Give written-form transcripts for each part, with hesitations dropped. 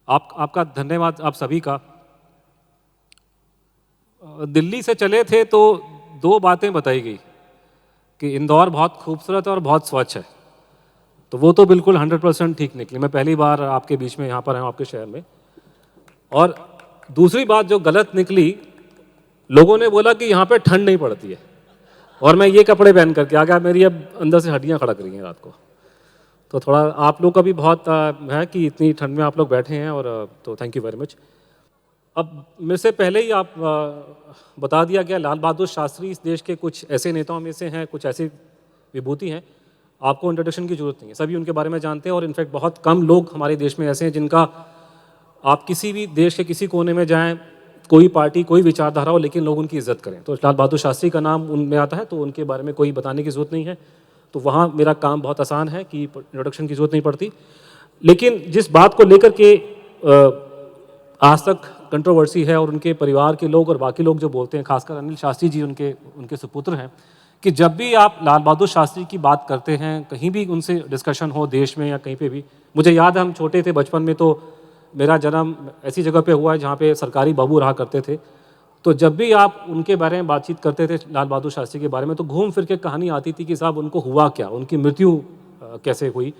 आपका धन्यवाद आप सभी का। दिल्ली से चले थे तो दो बातें बताई गई कि इंदौर बहुत खूबसूरत और बहुत स्वच्छ है, तो वो तो बिल्कुल 100% ठीक निकली। मैं पहली बार आपके बीच में यहाँ पर आया हूँ आपके शहर में। और दूसरी बात जो गलत निकली, लोगों ने बोला कि यहाँ पे ठंड नहीं पड़ती है, और मैं ये कपड़े पहन करके आ गया, मेरी अब अंदर से हड्डियाँ खड़क रही हैं रात को। तो थोड़ा आप लोग का भी बहुत है कि इतनी ठंड में आप लोग बैठे हैं, और तो थैंक यू वेरी मच। अब मेरे से पहले ही आप बता दिया गया, लाल बहादुर शास्त्री इस देश के कुछ ऐसे नेताओं में से हैं, कुछ ऐसी विभूति हैं, आपको इंट्रोडक्शन की जरूरत नहीं है, सभी उनके बारे में जानते हैं। और इनफैक्ट बहुत कम लोग हमारे देश में ऐसे हैं जिनका, आप किसी भी देश के किसी कोने में जाएं, कोई पार्टी कोई विचारधारा हो, लेकिन लोग उनकी इज्जत करें। तो लाल बहादुर शास्त्री का नाम उनमें आता है, तो उनके बारे में कोई बताने की ज़रूरत नहीं है। तो वहाँ मेरा काम बहुत आसान है कि इंट्रोडक्शन की ज़रूरत नहीं पड़ती। लेकिन जिस बात को लेकर के आज तक कंट्रोवर्सी है, और उनके परिवार के लोग और बाकी लोग जो बोलते हैं, खासकर अनिल शास्त्री जी उनके सुपुत्र हैं, कि जब भी आप लाल बहादुर शास्त्री की बात करते हैं, कहीं भी उनसे डिस्कशन हो देश में या कहीं पे भी, मुझे याद है हम छोटे थे बचपन में, तो मेरा जन्म ऐसी जगह पे हुआ है जहाँ पे सरकारी बाबू रहा करते थे। तो जब भी आप उनके बारे में बातचीत करते थे, लाल बहादुर शास्त्री के बारे में, तो घूम फिर के कहानी आती थी कि साहब उनको हुआ क्या, उनकी मृत्यु कैसे हुई।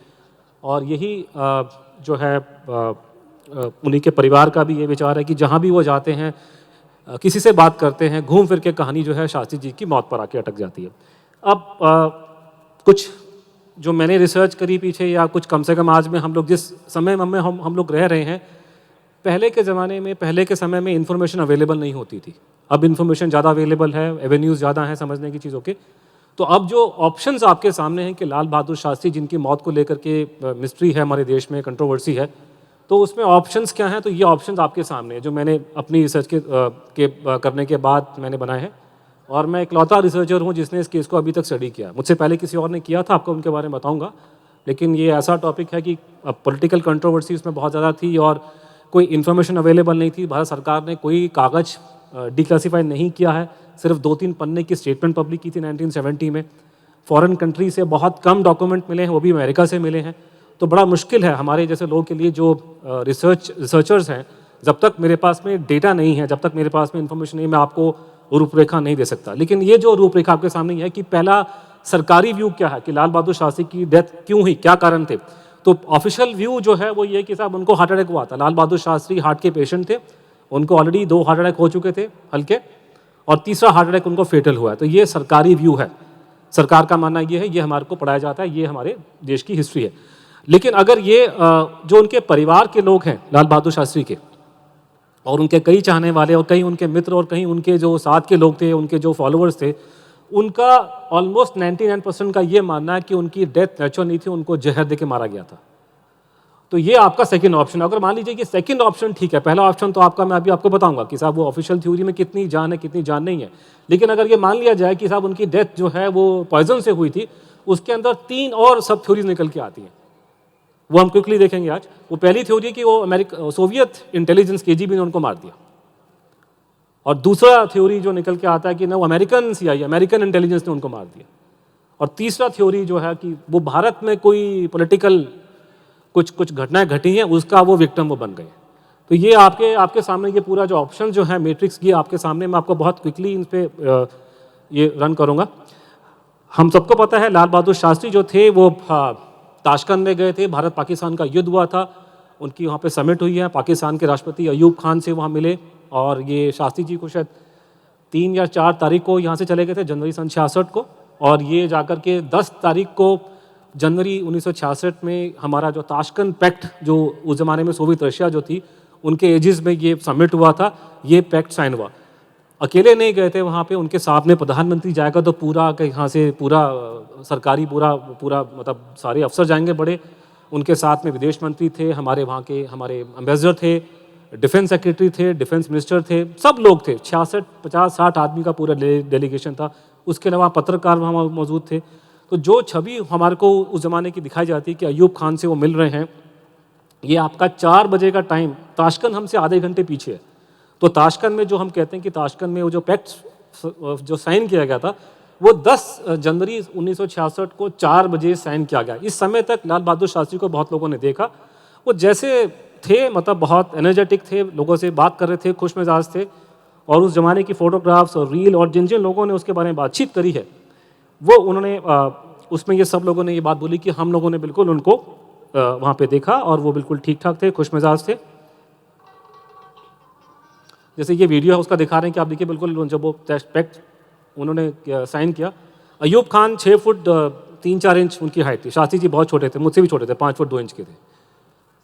और यही जो है उन्हीं के परिवार का भी ये विचार है कि जहाँ भी वो जाते हैं, किसी से बात करते हैं, घूम फिर के कहानी जो है शास्त्री जी की मौत पर आके अटक जाती है। अब कुछ जो मैंने रिसर्च करी पीछे, या कुछ कम से कम आज में हम लोग जिस समय में हम लोग रह रहे हैं, पहले के ज़माने में, पहले के समय में इन्फॉर्मेशन अवेलेबल नहीं होती थी। अब इन्फॉर्मेशन ज़्यादा अवेलेबल है, एवेन्यूज़ ज़्यादा हैं समझने की चीज़ों के। तो अब जो ऑप्शंस आपके सामने हैं कि लाल बहादुर शास्त्री जिनकी मौत को लेकर के मिस्ट्री है हमारे देश में, कंट्रोवर्सी है, तो उसमें ऑप्शंस क्या हैं? तो ये ऑप्शंस आपके सामने हैं जो मैंने अपनी रिसर्च करने के बाद मैंने बनाए हैं। और मैं इकलौता रिसर्चर हूँ जिसने इस केस को अभी तक स्टडी किया। मुझसे पहले किसी और ने किया था, आपको उनके बारे में बताऊँगा। लेकिन ये ऐसा टॉपिक है कि पॉलिटिकल कंट्रोवर्सी उसमें बहुत ज़्यादा थी, और कोई इन्फॉर्मेशन अवेलेबल नहीं थी। भारत सरकार ने कोई कागज़ डिक्लासीफाई नहीं किया है, सिर्फ 2-3 पन्ने की स्टेटमेंट पब्लिक की थी 1970 में। फॉरेन कंट्री से बहुत कम डॉक्यूमेंट मिले हैं, वो भी अमेरिका से मिले हैं। तो बड़ा मुश्किल है हमारे जैसे लोगों के लिए जो रिसर्चर्स हैं, जब तक मेरे पास में डेटा नहीं है, जब तक मेरे पास में इन्फॉर्मेशन नहीं, मैं आपको रूपरेखा नहीं दे सकता। लेकिन ये जो रूपरेखा आपके सामने है कि पहला सरकारी व्यू क्या है कि लाल बहादुर शास्त्री की डेथ क्यों हुई, क्या कारण थे। तो ऑफिशियल व्यू जो है वो ये कि साहब उनको हार्ट अटैक हुआ था। लाल बहादुर शास्त्री हार्ट के पेशेंट थे, उनको ऑलरेडी 2 हार्ट अटैक हो चुके थे हल्के, और तीसरा हार्ट अटैक उनको फेटल हुआ है। तो ये सरकारी व्यू है, सरकार का मानना ये है, ये हमारे को पढ़ाया जाता है, ये हमारे देश की हिस्ट्री है। लेकिन अगर ये जो उनके परिवार के लोग हैं लाल बहादुर शास्त्री के, और उनके कई चाहने वाले, और कहीं उनके मित्र, और कहीं उनके जो साथ के लोग थे, उनके जो फॉलोअर्स थे, उनका ऑलमोस्ट 99% का ये मानना है कि उनकी डेथ नेचुरल नहीं थी, उनको जहर देके मारा गया था। तो ये आपका सेकंड ऑप्शन। अगर मान लीजिए कि सेकंड ऑप्शन ठीक है, पहला ऑप्शन तो आपका मैं अभी आपको बताऊंगा कि साहब वो ऑफिशियल थ्योरी में कितनी जान है, कितनी जान नहीं है। लेकिन अगर ये मान लिया जाए कि साहब उनकी डेथ जो है वो पॉइजन से हुई थी, उसके अंदर 3 और सब थ्योरीज निकल के आती हैं, वो हम क्विकली देखेंगे आज। वो पहली थ्योरी कि वो सोवियत इंटेलिजेंस केजीबी ने उनको मार दिया, और दूसरा थ्योरी जो निकल के आता है कि ना वो अमेरिकन CIA, अमेरिकन इंटेलिजेंस ने उनको मार दिया, और तीसरा थ्योरी जो है कि वो भारत में कोई पॉलिटिकल कुछ घटनाएं घटी हैं, उसका वो विक्टिम वो बन गए। तो ये आपके सामने ये पूरा जो ऑप्शन जो है मैट्रिक्स, ये आपके सामने, मैं आपको बहुत क्विकली इन पे ये रन करूँगा। हम सबको पता है लाल बहादुर शास्त्री जो थे वो ताशकंद में गए थे, भारत पाकिस्तान का युद्ध हुआ था, उनकी वहाँ पे समिट हुई है, पाकिस्तान के राष्ट्रपति अयूब खान से वहाँ मिले, और ये शास्त्री जी को शायद 3 या 4 तारीख को यहाँ से चले गए थे, जनवरी सन 66 को, और ये जाकर के 10 तारीख को जनवरी 1966 में हमारा जो ताशकंद पैक्ट, जो उस ज़माने में सोवियत रशिया जो थी उनके एजिस में ये समिट हुआ था, ये पैक्ट साइन हुआ। अकेले नहीं गए थे वहाँ पे, उनके साथ में प्रधानमंत्री जाएगा तो पूरा यहाँ से पूरा सरकारी पूरा मतलब सारे अफसर जाएंगे बड़े, उनके साथ में विदेश मंत्री थे, हमारे वहाँ के हमारे एम्बेसडर थे, डिफेंस सेक्रेटरी थे, डिफेंस मिनिस्टर थे, सब लोग थे। 66, 50, 60 आदमी का पूरा डेलीगेशन था। उसके अलावा पत्रकार वहाँ मौजूद थे। तो जो छवि हमारे को उस ज़माने की दिखाई जाती है कि अयूब खान से वो मिल रहे हैं, ये आपका 4 बजे का टाइम, ताशकंद हमसे आधे घंटे पीछे है। तो ताशकंद में जो हम कहते हैं कि ताशकंद में वो जो पैक्ट जो साइन किया गया था, वो 10 जनवरी 1966 को 4 बजे साइन किया गया। इस समय तक लाल बहादुर शास्त्री को बहुत लोगों ने देखा, वो जैसे थे, मतलब बहुत एनर्जेटिक थे, लोगों से बात कर रहे थे, खुश मिजाज थे। और उस ज़माने की फ़ोटोग्राफ्स और रील और जिन जिन लोगों ने उसके बारे में बातचीत करी है, वो उन्होंने उसमें ये सब लोगों ने ये बात बोली कि हम लोगों ने बिल्कुल उनको वहाँ पे देखा और वो बिल्कुल ठीक ठाक थे, खुश मिजाज थे। जैसे ये वीडियो है उसका दिखा रहे हैं कि आप देखिए बिल्कुल जब वो पैक्ट उन्होंने साइन किया। अयूब खान 6 फुट 3-4 इंच उनकी हाइट थी, शास्त्री जी बहुत छोटे थे, मुझसे भी छोटे थे, 5 फुट 2 इंच के थे।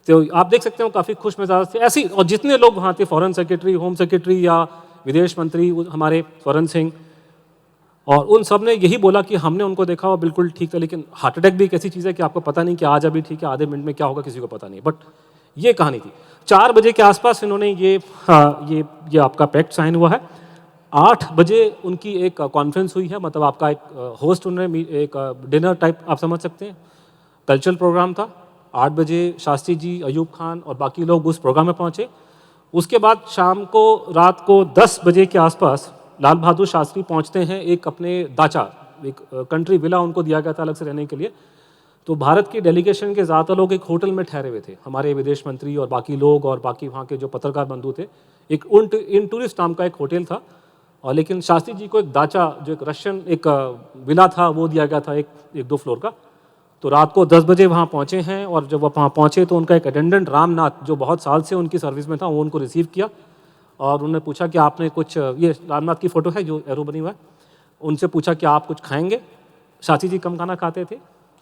तो आप देख सकते हो काफ़ी खुश मिजाज थे ऐसी। और जितने लोग वहाँ थे, फॉरेन सेक्रेटरी, होम सेक्रेटरी या विदेश मंत्री हमारे स्वरण सिंह, और उन सब ने यही बोला कि हमने उनको देखा वो बिल्कुल ठीक था। लेकिन हार्ट अटैक भी एक ऐसी चीज़ है कि आपको पता नहीं कि आज अभी ठीक है, आधे मिनट में क्या होगा किसी को पता नहीं। बट ये कहानी थी। 4 बजे के आसपास इन्होंने ये आपका पैक्ट साइन हुआ है। 8 बजे उनकी एक कॉन्फ्रेंस हुई है, मतलब आपका एक होस्ट उन्होंने एक डिनर टाइप आप समझ सकते हैं, कल्चरल प्रोग्राम था। 8 बजे शास्त्री जी, अयूब खान और बाकी लोग उस प्रोग्राम में पहुँचे। उसके बाद शाम को रात को 10 बजे के आसपास लाल बहादुर शास्त्री पहुंचते हैं एक अपने दाचा, एक कंट्री विला उनको दिया गया था अलग से रहने के लिए। तो भारत की डेलीगेशन के ज़्यादातर लोग एक होटल में ठहरे हुए थे, हमारे विदेश मंत्री और बाकी लोग और बाकी वहाँ के जो पत्रकार बंधु थे। एक इन टूरिस्ट नाम का एक होटल था, और लेकिन शास्त्री जी को एक दाचा, जो एक रशियन एक विला था, वो दिया गया था एक 2 फ्लोर का। तो रात को 10 बजे वहाँ पहुँचे हैं, और जब वो वहाँ पहुँचे तो उनका एक अटेंडेंट रामनाथ, जो बहुत साल से उनकी सर्विस में था, वो उनको रिसीव किया और उन्होंने पूछा कि आपने कुछ, ये रामनाथ की फ़ोटो है जो एरो बनी हुआ है, उनसे पूछा कि आप कुछ खाएंगे। शास्त्री जी कम खाना खाते थे,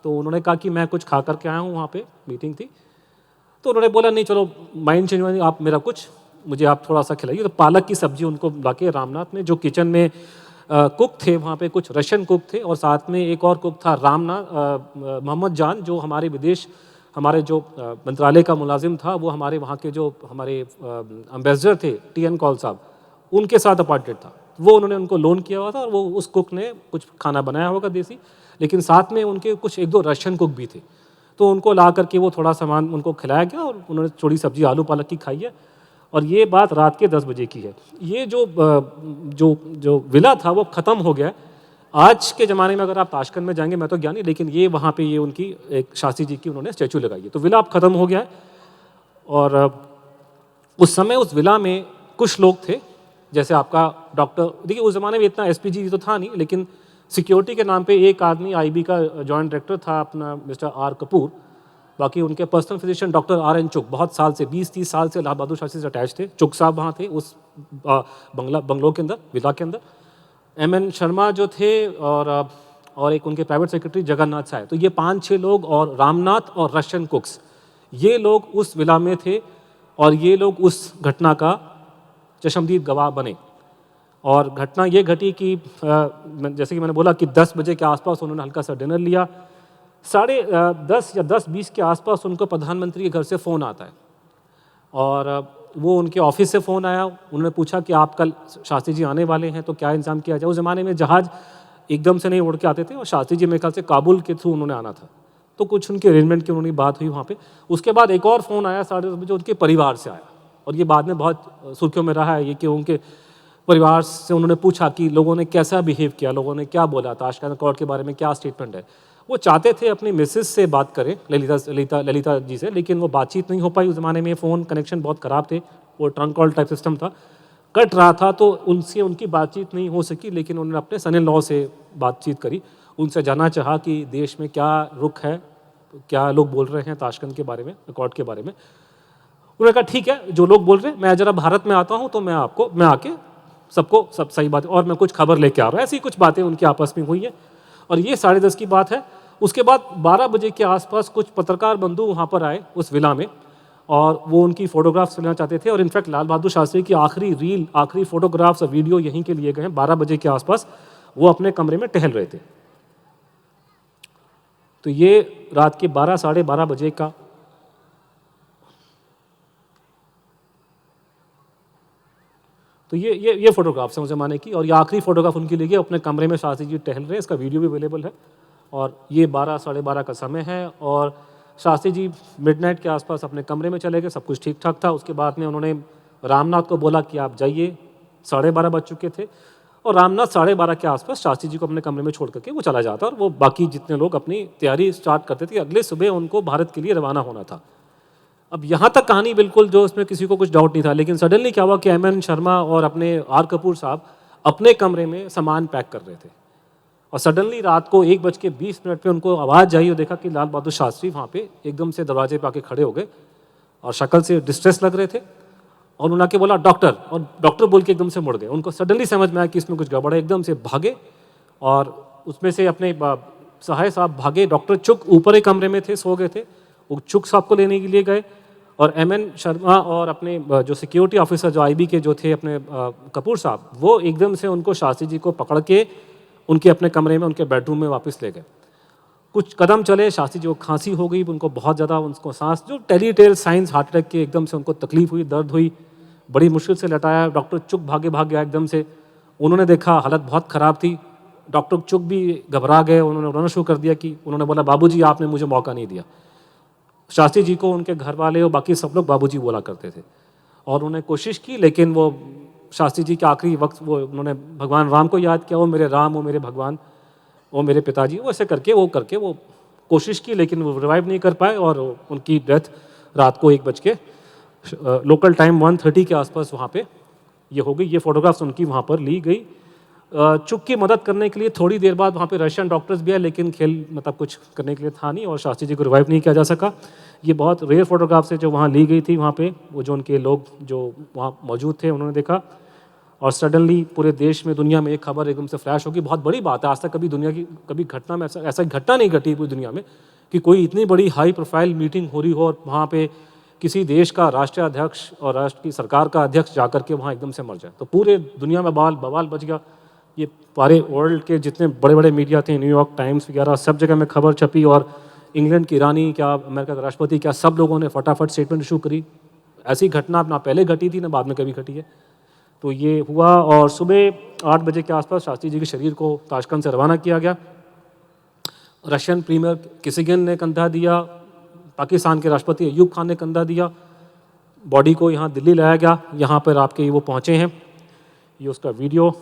तो उन्होंने कहा कि मैं कुछ खा करके आया हूँ, वहाँ पे मीटिंग थी। तो उन्होंने बोला नहीं चलो माइंड चेंज हुआ, आप मेरा कुछ, मुझे आप थोड़ा सा खिलाइए। तो पालक की सब्जी उनको लाके रामनाथ ने, जो किचन में कुक थे वहाँ पे, कुछ रशियन कुक थे और साथ में एक और कुक था रामनाथ, मोहम्मद जान, जो हमारे विदेश, हमारे जो मंत्रालय का मुलाजिम था, वो हमारे वहाँ के जो हमारे एम्बेसडर थे TN कौल साहब, उनके साथ अपॉइंटेड था। वो उन्होंने उनको लोन किया हुआ था, और वो उस कुक ने कुछ खाना बनाया होगा देसी, लेकिन साथ में उनके कुछ 1-2 रशियन कुक भी थे। तो उनको ला करके वो थोड़ा सामान उनको खिलाया गया, और उन्होंने थोड़ी सब्जी आलू पालक की खाई है। और ये बात रात के 10 बजे की है। ये जो विला था वो ख़त्म हो गया। आज के ज़माने में अगर आप ताशकंद में जाएंगे, मैं तो गया नहीं, लेकिन ये वहाँ पे ये उनकी एक शास्त्री जी की उन्होंने स्टैचू लगाई है। तो विला अब ख़त्म हो गया है। और उस समय उस विला में कुछ लोग थे, जैसे आपका डॉक्टर, देखिए उस ज़माने में इतना SPG तो था नहीं, लेकिन सिक्योरिटी के नाम पे एक आदमी IB का जॉइंट डायरेक्टर था अपना मिस्टर R कपूर। बाकी उनके पर्सनल फिजिशियन डॉक्टर RN चुग, बहुत साल से 20-30 साल से लाल बहादुर शास्त्री से अटैच थे। चुग साहब वहाँ थे उस बंगलों के अंदर, विला के अंदर। MN शर्मा जो थे, और एक उनके प्राइवेट सेक्रेटरी जगन्नाथ साहब। तो ये 5-6 लोग, और रामनाथ और रशियन कुक्स, ये लोग उस विला में थे, और ये लोग उस घटना का चश्मदीद गवाह बने। और घटना ये घटी कि जैसे कि मैंने बोला कि 10 बजे के आसपास उन्होंने हल्का सा डिनर लिया। 10:30 या 10:20 के आसपास उनको प्रधानमंत्री के घर से फ़ोन आता है, और वो उनके ऑफिस से फ़ोन आया। उन्होंने पूछा कि आप कल शास्त्री जी आने वाले हैं, तो क्या इंतजाम किया जाए। उस ज़माने में जहाज़ एकदम से नहीं उड़ के आते थे, और शास्त्री जी मेरे ख्याल से काबुल के थ्रू उन्होंने आना था, तो कुछ उनके अरेंजमेंट की उन्होंने बात हुई वहाँ पे। उसके बाद एक और फ़ोन आया 10:30 बजे उनके परिवार से आया, और ये बाद में बहुत सुर्खियों में रहा है ये कि उनके परिवार से उन्होंने पूछा कि लोगों ने कैसा बिहेव किया, लोगों ने क्या बोला, ताशकंद कोर्ट के बारे में क्या स्टेटमेंट है। वो चाहते थे अपनी मिसेस से बात करें, ललिता जी से, लेकिन वो बातचीत नहीं हो पाई। उस ज़माने में फ़ोन कनेक्शन बहुत ख़राब थे, वो ट्रंक कॉल टाइप सिस्टम था, कट रहा था, तो उनसे उनकी बातचीत नहीं हो सकी। लेकिन उन्होंने अपने सन इन लॉ से बातचीत करी, उनसे जानना चाहा कि देश में क्या रुख है, क्या लोग बोल रहे हैं ताशकंद के बारे में, कोर्ट के बारे में। उन्होंने कहा ठीक है, जो लोग बोल रहे हैं, मैं ज़रा भारत में आता हूँ तो मैं आके सबको सब सही बात, और मैं कुछ खबर लेके आ रहा हूँ। ऐसी कुछ बातें उनकी आपस में हुई है, और ये 10:30 की बात है। उसके बाद 12 बजे के आसपास कुछ पत्रकार बंधु वहाँ पर आए उस विला में, और वो उनकी फ़ोटोग्राफ्स लेना चाहते थे। और इनफैक्ट लाल बहादुर शास्त्री की आखिरी रील, आखिरी फ़ोटोग्राफ्स और वीडियो यहीं के लिए गए हैं। 12 बजे के आसपास वो अपने कमरे में टहल रहे थे। तो ये रात के 12, साढ़े 12 बजे का तो ये फोटोग्राफ्स हैं उस ज़माने की, और ये आखिरी फ़ोटोग्राफ उनकी ली गई अपने कमरे में, शास्त्री जी टहल रहे हैं। इसका वीडियो भी अवेलेबल है। और ये 12, साढ़े 12 का समय है, और शास्त्री जी मिडनाइट के आसपास अपने कमरे में चले गए, सब कुछ ठीक ठाक था। उसके बाद में उन्होंने रामनाथ को बोला कि आप जाइए, 12:30 बज चुके थे, और रामनाथ 12:30 के आसपास शास्त्री जी को अपने कमरे में छोड़ करके वो चला जाता, और वो बाकी जितने लोग अपनी तैयारी स्टार्ट करते थे। अगले सुबह उनको भारत के लिए रवाना होना था। अब यहाँ तक कहानी बिल्कुल जो उसमें किसी को कुछ डाउट नहीं था, लेकिन सडनली क्या हुआ कि एम शर्मा और अपने आर कपूर साहब अपने कमरे में सामान पैक कर रहे थे और सडनली रात को 1:20 पे उनको आवाज़ आई और देखा कि लाल बहादुर शास्त्री वहाँ पे एकदम से दरवाजे पे आके खड़े हो गए और शक्ल से डिस्ट्रेस लग रहे थे और उन्होंने आके बोला डॉक्टर, और डॉक्टर बोल के एकदम से मुड़ गए। उनको सडनली समझ में आया कि इसमें कुछ गड़बड़ है, एकदम से भागे और उसमें से अपने सहाय साहब भागे। डॉक्टर चुक ऊपर ही कमरे में थे, सो गए थे, वो चुक साहब को लेने के लिए गए और एम शर्मा और अपने जो सिक्योरिटी ऑफिसर जो आईबी के जो थे अपने कपूर साहब, वो एकदम से उनको शास्त्री जी को पकड़ के उनके अपने कमरे में उनके बेडरूम में वापस ले गए। कुछ कदम चले, शास्त्री जी को खांसी हो गई, उनको बहुत ज़्यादा उनको सांस जो टेलीटेल साइंस हार्ट अटैक के एकदम से उनको तकलीफ हुई, दर्द हुई, बड़ी मुश्किल से लटाया। डॉक्टर चुक भाग गया एकदम से। उन्होंने देखा हालत बहुत ख़राब थी, डॉक्टर चुक भी घबरा गए, उन्होंने रोना शुरू कर दिया कि उन्होंने बोला बाबूजी आपने मुझे मौका नहीं दिया। शास्त्री जी को उनके घर वाले और बाकी सब लोग बाबूजी बोला करते थे और उन्होंने कोशिश की, लेकिन वो शास्त्री जी के आखिरी वक्त वो उन्होंने भगवान राम को याद किया, वो मेरे राम, वो मेरे भगवान, वो मेरे पिताजी, वो ऐसे करके वो कोशिश की, लेकिन वो रिवाइव नहीं कर पाए और उनकी डेथ रात को 1 बज के लोकल टाइम 1:30 के आसपास वहाँ पे ये हो गई। ये फोटोग्राफ्स उनकी वहाँ पर ली गई। चुक की मदद करने के लिए थोड़ी देर बाद वहाँ पे रशियन डॉक्टर्स भी आए, लेकिन खेल मतलब कुछ करने के लिए था नहीं और शास्त्री जी को रिवाइव नहीं किया जा सका। ये बहुत रेयर फोटोग्राफ्स है जो वहाँ ली गई थी। वहाँ पे वो जो उनके लोग जो वहाँ मौजूद थे उन्होंने देखा और सडनली पूरे देश में, दुनिया में एक खबर एकदम से फ्लैश होगी। बहुत बड़ी बात है, आज तक कभी दुनिया की कभी घटना में ऐसा घटना नहीं घटी पूरी दुनिया में कि कोई इतनी बड़ी हाई प्रोफाइल मीटिंग हो रही हो और वहाँ पे किसी देश का राष्ट्रीय अध्यक्ष और राष्ट्र की सरकार का अध्यक्ष जाकर के वहाँ एकदम से मर जाए। तो पूरे दुनिया में बवाल बच गया। ये सारे वर्ल्ड के जितने बड़े बड़े मीडिया थे, न्यूयॉर्क टाइम्स वगैरह, सब जगह में खबर छपी और इंग्लैंड की रानी क्या, अमेरिका का राष्ट्रपति क्या, सब लोगों ने फटाफट स्टेटमेंट इशू करी। ऐसी घटना ना पहले घटी थी ना बाद में कभी घटी है। तो ये हुआ और सुबह 8 बजे के आसपास शास्त्री जी के शरीर को ताशकंद से रवाना किया गया। रशियन प्रीमियर किसिगिन ने कंधा दिया, पाकिस्तान के राष्ट्रपति अयूब खान ने कंधा दिया। बॉडी को यहाँ दिल्ली लाया गया। यहाँ पर आपके वो पहुँचे हैं, ये उसका वीडियो।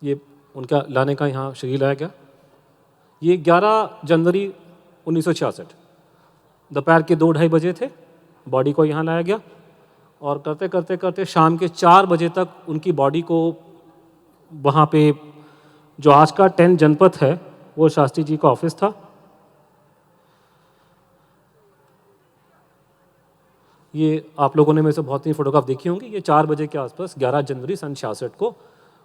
ये उनका लाने का यहाँ शरीर लाया गया। ये 11 जनवरी 1966 दोपहर के 2-2:30 बजे थे। बॉडी को यहाँ लाया गया और करते शाम के 4 बजे तक उनकी बॉडी को वहाँ पे जो आज का 10 जनपथ है वो शास्त्री जी का ऑफिस था। ये आप लोगों ने मेरे से बहुत ही फोटोग्राफ देखी होंगी। ये 4 बजे के आसपास 11 जनवरी सन 66 को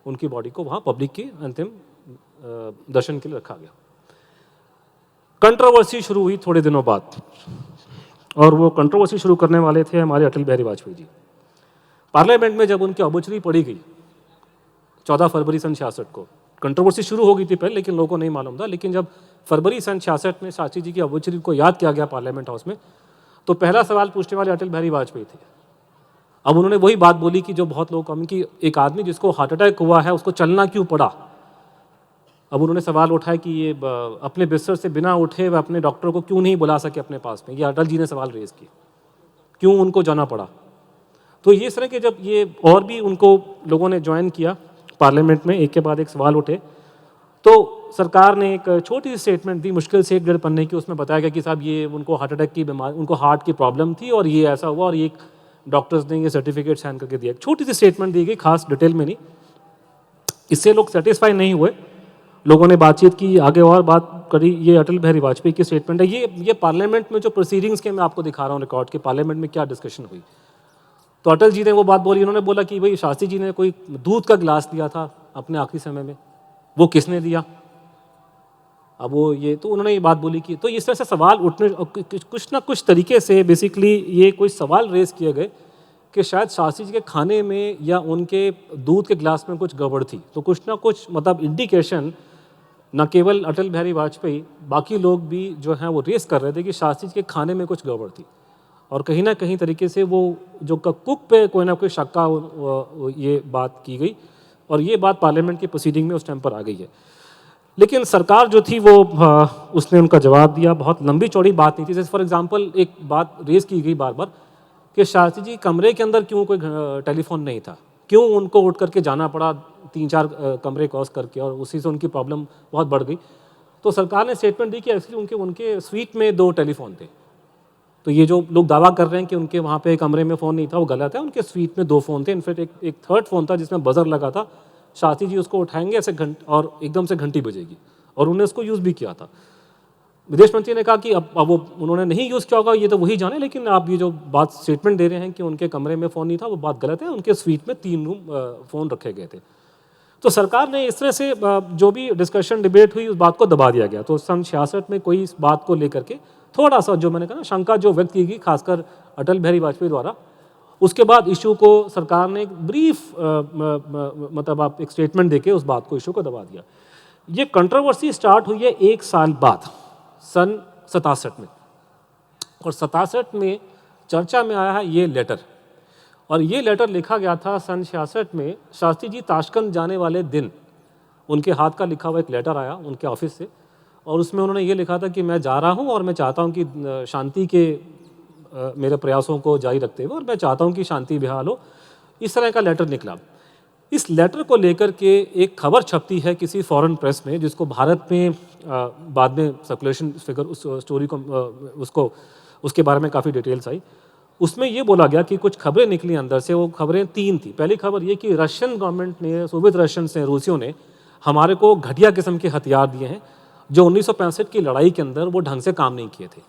उनकी बॉडी को वहाँ पब्लिक की अंतिम दर्शन के लिए रखा गया। कंट्रोवर्सी शुरू हुई थोड़े दिनों बाद और वो कंट्रोवर्सी शुरू करने वाले थे हमारे अटल बिहारी वाजपेयी जी। पार्लियामेंट में जब उनकी ऑब्चुरी पड़ी गई 14 फरवरी सन 66 को, कंट्रोवर्सी शुरू हो गई थी पहले लेकिन लोगों को नहीं मालूम था, लेकिन जब फरवरी सन 66 में शास्त्री जी की ऑब्चुरी को याद किया गया पार्लियामेंट हाउस में, तो पहला सवाल पूछने वाले अटल बिहारी वाजपेयी थे। अब उन्होंने वही बात बोली कि जो बहुत लोग कम कि एक आदमी जिसको हार्ट अटैक हुआ है उसको चलना क्यों पड़ा। अब उन्होंने सवाल उठाया कि ये अपने बिस्तर से बिना उठे वह अपने डॉक्टर को क्यों नहीं बुला सके अपने पास में। ये अटल जी ने सवाल रेज किया, क्यों उनको जाना पड़ा। तो ये इस तरह के जब ये और भी उनको लोगों ने ज्वाइन किया पार्लियामेंट में, एक के बाद एक सवाल उठे, तो सरकार ने एक छोटी सी स्टेटमेंट दी, मुश्किल से 1-1.5 पन्ने की। उसमें बताया गया कि साहब ये उनको हार्ट अटैक की बीमारी, उनको हार्ट की प्रॉब्लम थी और ये ऐसा हुआ और ये डॉक्टर्स ने ये सर्टिफिकेट साइन करके दिया। छोटी सी स्टेटमेंट दी गई, खास डिटेल में नहीं। इससे लोग सेटिस्फाई नहीं हुए, लोगों ने बातचीत की, आगे और बात करी। ये अटल बिहारी वाजपेयी की स्टेटमेंट है। ये पार्लियामेंट में जो प्रोसीडिंग्स के मैं आपको दिखा रहा हूँ रिकॉर्ड के, पार्लियामेंट में क्या डिस्कशन हुई। तो अटल जी ने वो बात बोली, उन्होंने बोला कि भाई शास्त्री जी ने कोई दूध का गिलास दिया था अपने आखिरी समय में, वो किसने दिया। अब वो ये तो उन्होंने ये बात बोली कि तो इस तरह से सवाल उठने कुछ ना कुछ तरीके से बेसिकली ये कोई सवाल रेज किए गए कि शायद शास्त्री जी के खाने में या उनके दूध के गिलास में कुछ गड़बड़ थी। तो कुछ ना कुछ मतलब इंडिकेशन न केवल अटल बिहारी वाजपेयी, बाकी लोग भी जो हैं वो रेस कर रहे थे कि शास्त्री जी के खाने में कुछ गड़बड़ थी और कहीं ना कहीं तरीके से वो जो कुक पे कोई ना कोई शक का ये बात की गई और ये बात पार्लियामेंट की प्रोसीडिंग में उस टाइम पर आ गई है। लेकिन सरकार जो थी वो उसने उनका जवाब दिया। बहुत लंबी चौड़ी बात नहीं थी। जैसे फॉर एग्जांपल एक बात रेज की गई बार बार कि शास्त्री जी कमरे के अंदर क्यों कोई टेलीफोन नहीं था, क्यों उनको उठ करके जाना पड़ा 3-4 कमरे क्रॉस करके, और उसी से उनकी प्रॉब्लम बहुत बढ़ गई। तो सरकार ने स्टेटमेंट दी कि एक्चुअली उनके स्वीट में 2 टेलीफोन थे। तो ये जो लोग दावा कर रहे हैं कि उनके वहाँ पे कमरे में फ़ोन नहीं था, वो गलत है। उनके स्वीट में 2 फ़ोन थे। इनफैक्ट एक थर्ड फ़ोन था जिसमें बज़र लगा था। शास्त्री जी उसको उठाएंगे ऐसे और एकदम से घंटी बजेगी, और उन्होंने उसको यूज़ भी किया था। विदेश मंत्री ने कहा कि अब वो उन्होंने नहीं यूज़ किया होगा, ये तो वही जाने, लेकिन आप ये जो बात स्टेटमेंट दे रहे हैं कि उनके कमरे में फ़ोन नहीं था, वो बात गलत है। उनके स्वीट में 3 फ़ोन रखे गए थे। तो सरकार ने इस तरह से जो भी डिस्कशन डिबेट हुई उस बात को दबा दिया गया। तो सन 66 में कोई इस बात को लेकर के थोड़ा सा, जो मैंने कहा ना, शंका जो व्यक्त की गई खासकर अटल बिहारी वाजपेयी द्वारा, उसके बाद इशू को सरकार ने एक ब्रीफ मतलब आप एक स्टेटमेंट देके उस बात को, इशू को दबा दिया। ये कंट्रोवर्सी स्टार्ट हुई है 1 साल बाद, सन 67 में, और 67 में चर्चा में आया है ये लेटर। और ये लेटर लिखा गया था सन 66 में, शास्त्री जी ताशकंद जाने वाले दिन उनके हाथ का लिखा हुआ एक लेटर आया उनके ऑफिस से, और उसमें उन्होंने ये लिखा था कि मैं जा रहा हूँ और मैं चाहता हूँ कि शांति के मेरे प्रयासों को जारी रखते हुए, और मैं चाहता हूँ कि शांति बेहाल हो। इस तरह का लेटर निकला। इस लेटर को लेकर के एक खबर छपती है किसी फॉरेन प्रेस में, जिसको भारत में बाद में सर्कुलेशन फिगर, उस स्टोरी को उसको उसके बारे में काफ़ी डिटेल्स आई। उसमें ये बोला गया कि कुछ खबरें निकली अंदर से। वो खबरें 3 थी। पहली खबर ये कि रशियन गवर्नमेंट ने, सोवियत रशियंस ने, रूसियों ने हमारे को घटिया किस्म के हथियार दिए हैं जो 1965 की लड़ाई के अंदर वो ढंग से काम नहीं किए थे।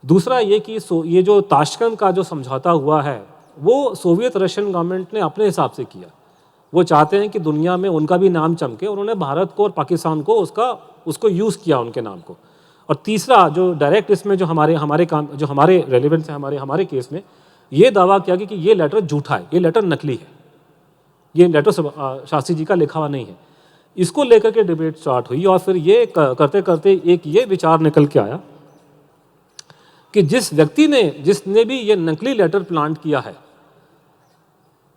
दूसरा ये कि ये जो ताशकंद का जो समझौता हुआ है वो सोवियत रशियन गवर्नमेंट ने अपने हिसाब से किया। वो चाहते हैं कि दुनिया में उनका भी नाम चमके, उन्होंने भारत को और पाकिस्तान को उसको यूज़ किया, उनके नाम को। और तीसरा जो डायरेक्ट इसमें जो हमारे रेलिवेंट है, हमारे केस में ये दावा किया कि ये लेटर झूठा है, ये लेटर नकली है, ये लेटर शास्त्री जी का लिखा हुआ नहीं है। इसको लेकर के डिबेट स्टार्ट हुई, और फिर ये करते करते एक ये विचार निकल के आया कि जिसने भी ये नकली लेटर प्लांट किया है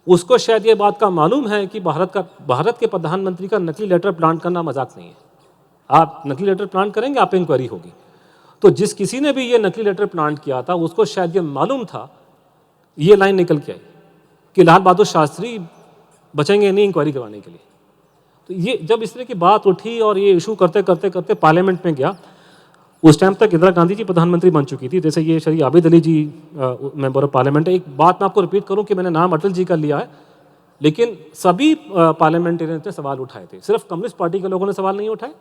उसको शायद ये बात का मालूम है कि भारत के प्रधानमंत्री का नकली लेटर प्लांट करना मजाक नहीं है। आप नकली लेटर प्लांट करेंगे, आप इंक्वायरी होगी। तो जिस किसी ने भी ये नकली लेटर प्लांट किया था उसको शायद ये मालूम था, ये लाइन निकल के आई कि लाल बहादुर शास्त्री बचेंगे नहीं इंक्वायरी करवाने के लिए। तो ये जब इस तरह की बात उठी और ये इशू करते करते करते पार्लियामेंट में गया, उस टाइम तक इंदिरा गांधी जी प्रधानमंत्री बन चुकी थी। जैसे ये श्री आबिद अली जी मेंबर ऑफ पार्लियामेंट है। एक बात मैं आपको रिपीट करूं कि मैंने नाम अटल जी का लिया है, लेकिन सभी पार्लियामेंटेरियन ने सवाल उठाए थे। सिर्फ कम्युनिस्ट पार्टी के लोगों ने सवाल नहीं उठाए,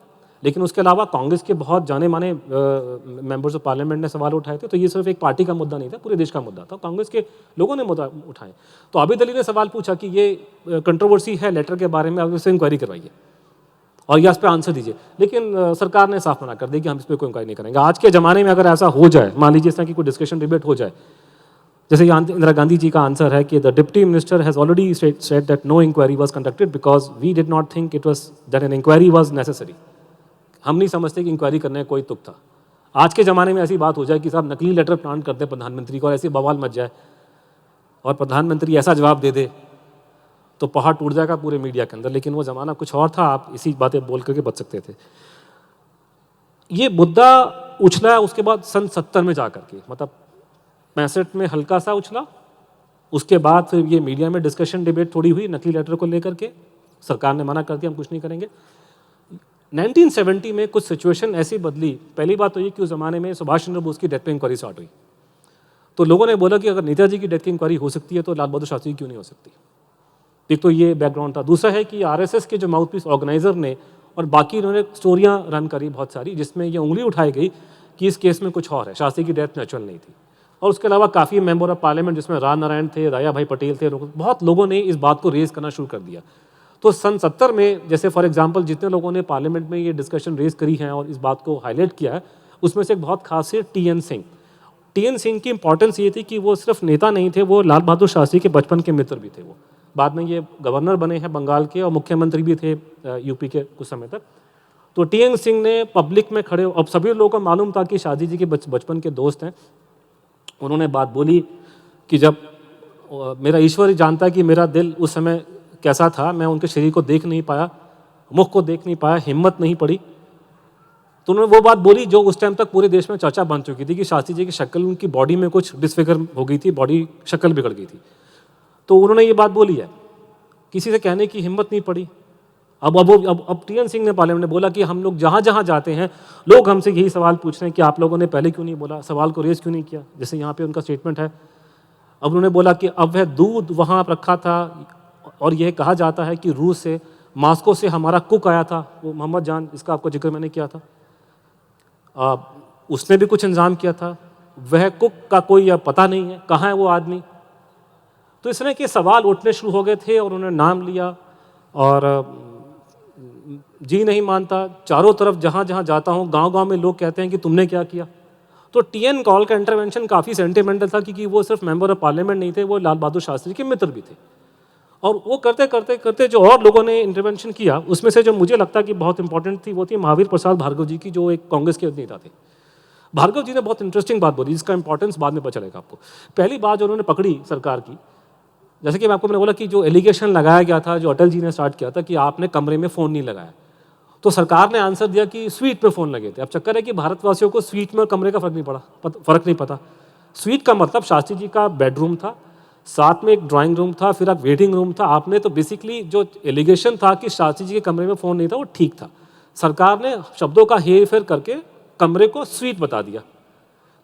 लेकिन उसके अलावा कांग्रेस के बहुत जाने माने मेंबर्स ऑफ पार्लियामेंट ने सवाल उठाए थे। तो ये सिर्फ एक पार्टी का मुद्दा नहीं था, पूरे देश का मुद्दा था। कांग्रेस के लोगों ने मुद्दा उठाए। तो आबिद अली ने सवाल पूछा कि ये कंट्रोवर्सी है लेटर के बारे में, आप इससे इंक्वायरी करवाइए और या इस पर आंसर दीजिए। लेकिन सरकार ने साफ मना कर दी कि हम इस पर कोई इंक्वायरी नहीं करेंगे। आज के ज़माने में अगर ऐसा हो जाए, मान लीजिए इस तरह की कोई डिस्कशन डिबेट हो जाए, जैसे इंदिरा गांधी जी का आंसर है कि the deputy minister has already said that no inquiry was conducted because we did not think it was that an inquiry was necessary. हम नहीं समझते कि इंक्वायरी करने का कोई तुक था। आज के ज़माने में ऐसी बात हो जाए कि साहब नकली लेटर प्लांट करते प्रधानमंत्री को और ऐसी बवाल मच जाए और प्रधानमंत्री ऐसा जवाब दे दे तो पहाड़ टूट जाएगा पूरे मीडिया के अंदर। लेकिन वो ज़माना कुछ और था, आप इसी बातें बोल करके बच सकते थे। ये मुद्दा उछला उसके बाद सन 70 में जाकर के, मतलब 65 में हल्का सा उछला। उसके बाद फिर ये मीडिया में डिस्कशन डिबेट थोड़ी हुई नकली लेटर को लेकर के। सरकार ने मना कर दिया, हम कुछ नहीं करेंगे। 1970 में कुछ सिचुएशन ऐसी बदली। पहली बात तो ये कि उस ज़माने में सुभाष चंद्र बोस की डेथ पे इंक्वायरी स्टार्ट हुई। तो लोगों ने बोला कि अगर नेताजी की डेथ की इंक्वायरी हो सकती है तो लाल बहादुर शास्त्री क्यों नहीं हो सकती। एक तो ये बैकग्राउंड था। दूसरा है कि आरएसएस के जो माउथपीस ऑर्गेनाइजर ने और बाकी इन्होंने स्टोरियां रन करी बहुत सारी, जिसमें ये उंगली उठाई गई कि इस केस में कुछ और है, शास्त्री की डेथ नेचुरल नहीं थी। और उसके अलावा काफ़ी मेंबर ऑफ पार्लियामेंट जिसमें राम नारायण थे, राया भाई पटेल थे, बहुत लोगों ने इस बात को रेज करना शुरू कर दिया। तो सन 70 में जैसे फॉर एग्जांपल जितने लोगों ने पार्लियामेंट में ये डिस्कशन रेज करी है और इस बात को हाईलाइट किया है, उसमें से एक बहुत खास है टीएन सिंह। टीएन सिंह की इंपॉर्टेंस ये थी कि वो सिर्फ नेता नहीं थे, वो लाल बहादुर शास्त्री के बचपन के मित्र भी थे। वो बाद में ये गवर्नर बने हैं बंगाल के और मुख्यमंत्री भी थे यूपी के कुछ समय तक। तो टीएन सिंह ने पब्लिक में खड़े, अब सभी लोगों को मालूम था कि शास्त्री जी के बचपन के दोस्त हैं। उन्होंने बात बोली कि जब मेरा ईश्वर ही जानता है कि मेरा दिल उस समय कैसा था, मैं उनके शरीर को देख नहीं पाया, मुख को देख नहीं पाया, हिम्मत नहीं पड़ी। तो उन्होंने वो बात बोली जो उस टाइम तक पूरे देश में चर्चा बन चुकी थी कि शास्त्री जी की शक्ल, उनकी बॉडी में कुछ डिसफिगर हो गई थी, बॉडी शक्ल बिगड़ गई थी। तो उन्होंने ये बात बोली है। किसी से कहने की हिम्मत नहीं पड़ी। अब टीएन सिंह ने पार्लियामेंट में बोला कि हम लोग जहाँ जहाँ जाते हैं लोग हमसे यही सवाल पूछ रहे हैं कि आप लोगों ने पहले क्यों नहीं बोला, सवाल को रेज क्यों नहीं किया, जैसे यहाँ पे उनका स्टेटमेंट है। अब उन्होंने बोला कि अब वह दूध वहाँ रखा था और यह कहा जाता है कि रूस से, मॉस्को से हमारा कुक आया था, वो मोहम्मद जान, इसका आपको जिक्र मैंने किया था, उसने भी कुछ इंतजाम किया था, वह कुक का कोई पता नहीं है, कहाँ है वो आदमी। तो इस तरह के सवाल उठने शुरू हो गए थे और उन्होंने नाम लिया और जी नहीं मानता, चारों तरफ जहाँ जहाँ जाता हूँ गांव-गांव में लोग कहते हैं कि तुमने क्या किया। तो टीएन कॉल का इंटरवेंशन काफ़ी सेंटिमेंटल था क्योंकि वो सिर्फ मेंबर ऑफ पार्लियामेंट नहीं थे, वो लाल बहादुर शास्त्री के मित्र भी थे। और वो करते करते करते जो और लोगों ने इंटरवेंशन किया उसमें से जो मुझे लगता कि बहुत इंपॉर्टेंट थी वो थी महावीर प्रसाद भार्गव जी की, जो एक कांग्रेस के नेता थे। भार्गव जी ने बहुत इंटरेस्टिंग बात बोली जिसका इंपॉर्टेंस बाद में पता चलेगा आपको। पहली बात जो उन्होंने पकड़ी सरकार की, जैसे कि मैंने बोला कि जो एलिगेशन लगाया गया था, जो अटल जी ने स्टार्ट किया था कि आपने कमरे में फ़ोन नहीं लगाया, तो सरकार ने आंसर दिया कि स्वीट में फ़ोन लगे थे। अब चक्कर है कि भारतवासियों को स्वीट में और कमरे का फ़र्क नहीं पता। स्वीट का मतलब शास्त्री जी का बेडरूम था, साथ में एक ड्राइंग रूम था, फिर एक वेटिंग रूम था। आपने तो बेसिकली जो एलिगेशन था कि शास्त्री जी के कमरे में फ़ोन नहीं था वो ठीक था, सरकार ने शब्दों का हेर फेर करके कमरे को स्वीट बता दिया।